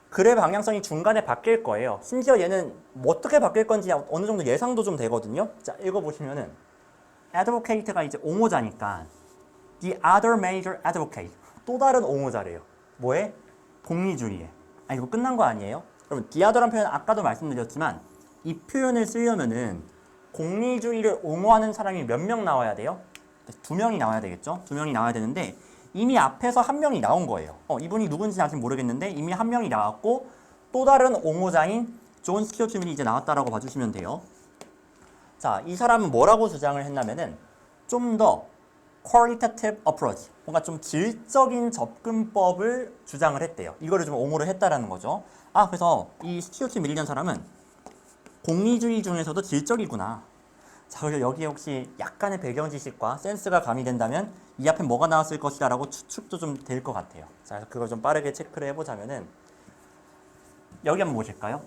글의 방향성이 중간에 바뀔 거예요. 심지어 얘는 뭐 어떻게 바뀔 건지 어느 정도 예상도 좀 되거든요. 자, 읽어보시면은 advocate가 이제 옹호자니까 the other major advocate 또 다른 옹호자래요. 뭐에? 공리주의에. 이거 끝난 거 아니에요? 여러분, the other란 표현 아까도 말씀드렸지만 이 표현을 쓰려면은 공리주의를 옹호하는 사람이 몇 명 나와야 돼요? 2명이 나와야 되겠죠? 2명이 나와야 되는데 이미 앞에서 1명이 나온 거예요. 이분이 누군지 아직 모르겠는데 이미 1명이 나왔고 또 다른 옹호자인 존 스튜어트 밀이 이제 나왔다라고 봐주시면 돼요. 자, 이 사람은 뭐라고 주장을 했냐면은 좀 더 qualitative approach, 뭔가 좀 질적인 접근법을 주장을 했대요. 이거를 좀 옹호를 했다라는 거죠. 그래서 이 스튜어트 밀이라는 사람은 공리주의 중에서도 질적이구나. 자, 그래서 여기에 혹시 약간의 배경 지식과 센스가 가미된다면 이 앞에 뭐가 나왔을 것이다 라고 추측도 좀 될 것 같아요. 자, 그걸 좀 빠르게 체크를 해보자면은 여기 한번 보실까요?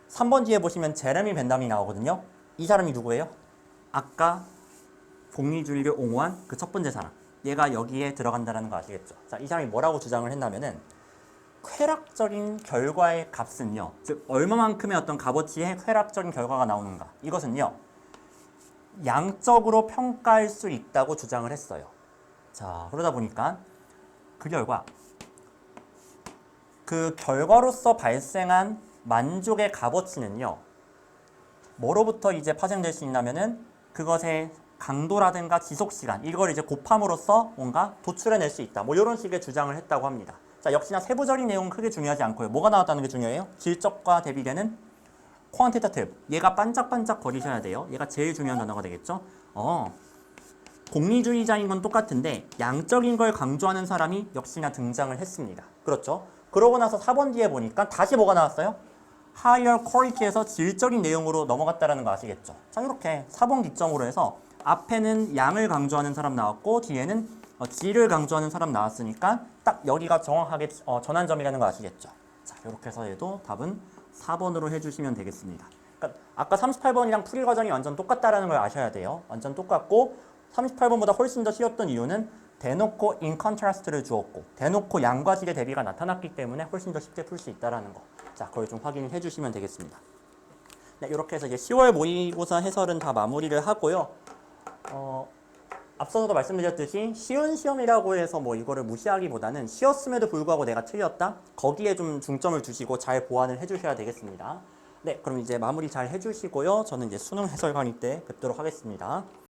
3번 뒤에 보시면 제레미 벤담이 나오거든요. 이 사람이 누구예요? 아까 공리주의를 옹호한 그 첫 번째 사람. 얘가 여기에 들어간다는 거 아시겠죠? 자, 이 사람이 뭐라고 주장을 했냐면은 쾌락적인 결과의 값은요, 즉 얼마만큼의 어떤 값어치의 쾌락적인 결과가 나오는가, 이것은요 양적으로 평가할 수 있다고 주장을 했어요. 자, 그러다 보니까 그 결과, 그 결과로서 발생한 만족의 값어치는요. 뭐로부터 이제 파생될 수 있냐면은 그것의 강도라든가 지속시간 이걸 이제 곱함으로써 뭔가 도출해낼 수 있다. 뭐 이런 식의 주장을 했다고 합니다. 자, 역시나 세부적인 내용은 크게 중요하지 않고요. 뭐가 나왔다는 게 중요해요? 질적과 대비되는 quantitative. 얘가 반짝반짝 거리셔야 돼요. 얘가 제일 중요한 단어가 되겠죠. 공리주의자인 건 똑같은데 양적인 걸 강조하는 사람이 역시나 등장을 했습니다. 그렇죠? 그러고 나서 4번 뒤에 보니까 다시 뭐가 나왔어요? higher quality에서 질적인 내용으로 넘어갔다라는 거 아시겠죠? 자, 이렇게 4번 기점으로 해서 앞에는 양을 강조하는 사람 나왔고 뒤에는 질을 강조하는 사람 나왔으니까 딱 여기가 정확하게 전환점이라는 거 아시겠죠? 자, 이렇게 해서 얘도 답은 4번으로 해주시면 되겠습니다. 그러니까 아까 38번이랑 풀이 과정이 완전 똑같다라는 걸 아셔야 돼요. 완전 똑같고 38번보다 훨씬 더 쉬웠던 이유는 대놓고 in contrast를 주었고 대놓고 양과 질의 대비가 나타났기 때문에 훨씬 더 쉽게 풀 수 있다라는 거. 자, 그걸 좀 확인해 주시면 되겠습니다. 네, 이렇게 해서 이제 10월 모의고사 해설은 다 마무리를 하고요. 앞서서도 말씀드렸듯이 쉬운 시험이라고 해서 뭐 이거를 무시하기보다는 쉬웠음에도 불구하고 내가 틀렸다? 거기에 좀 중점을 두시고 잘 보완을 해주셔야 되겠습니다. 네, 그럼 이제 마무리 잘 해주시고요. 저는 이제 수능 해설 강의 때 뵙도록 하겠습니다.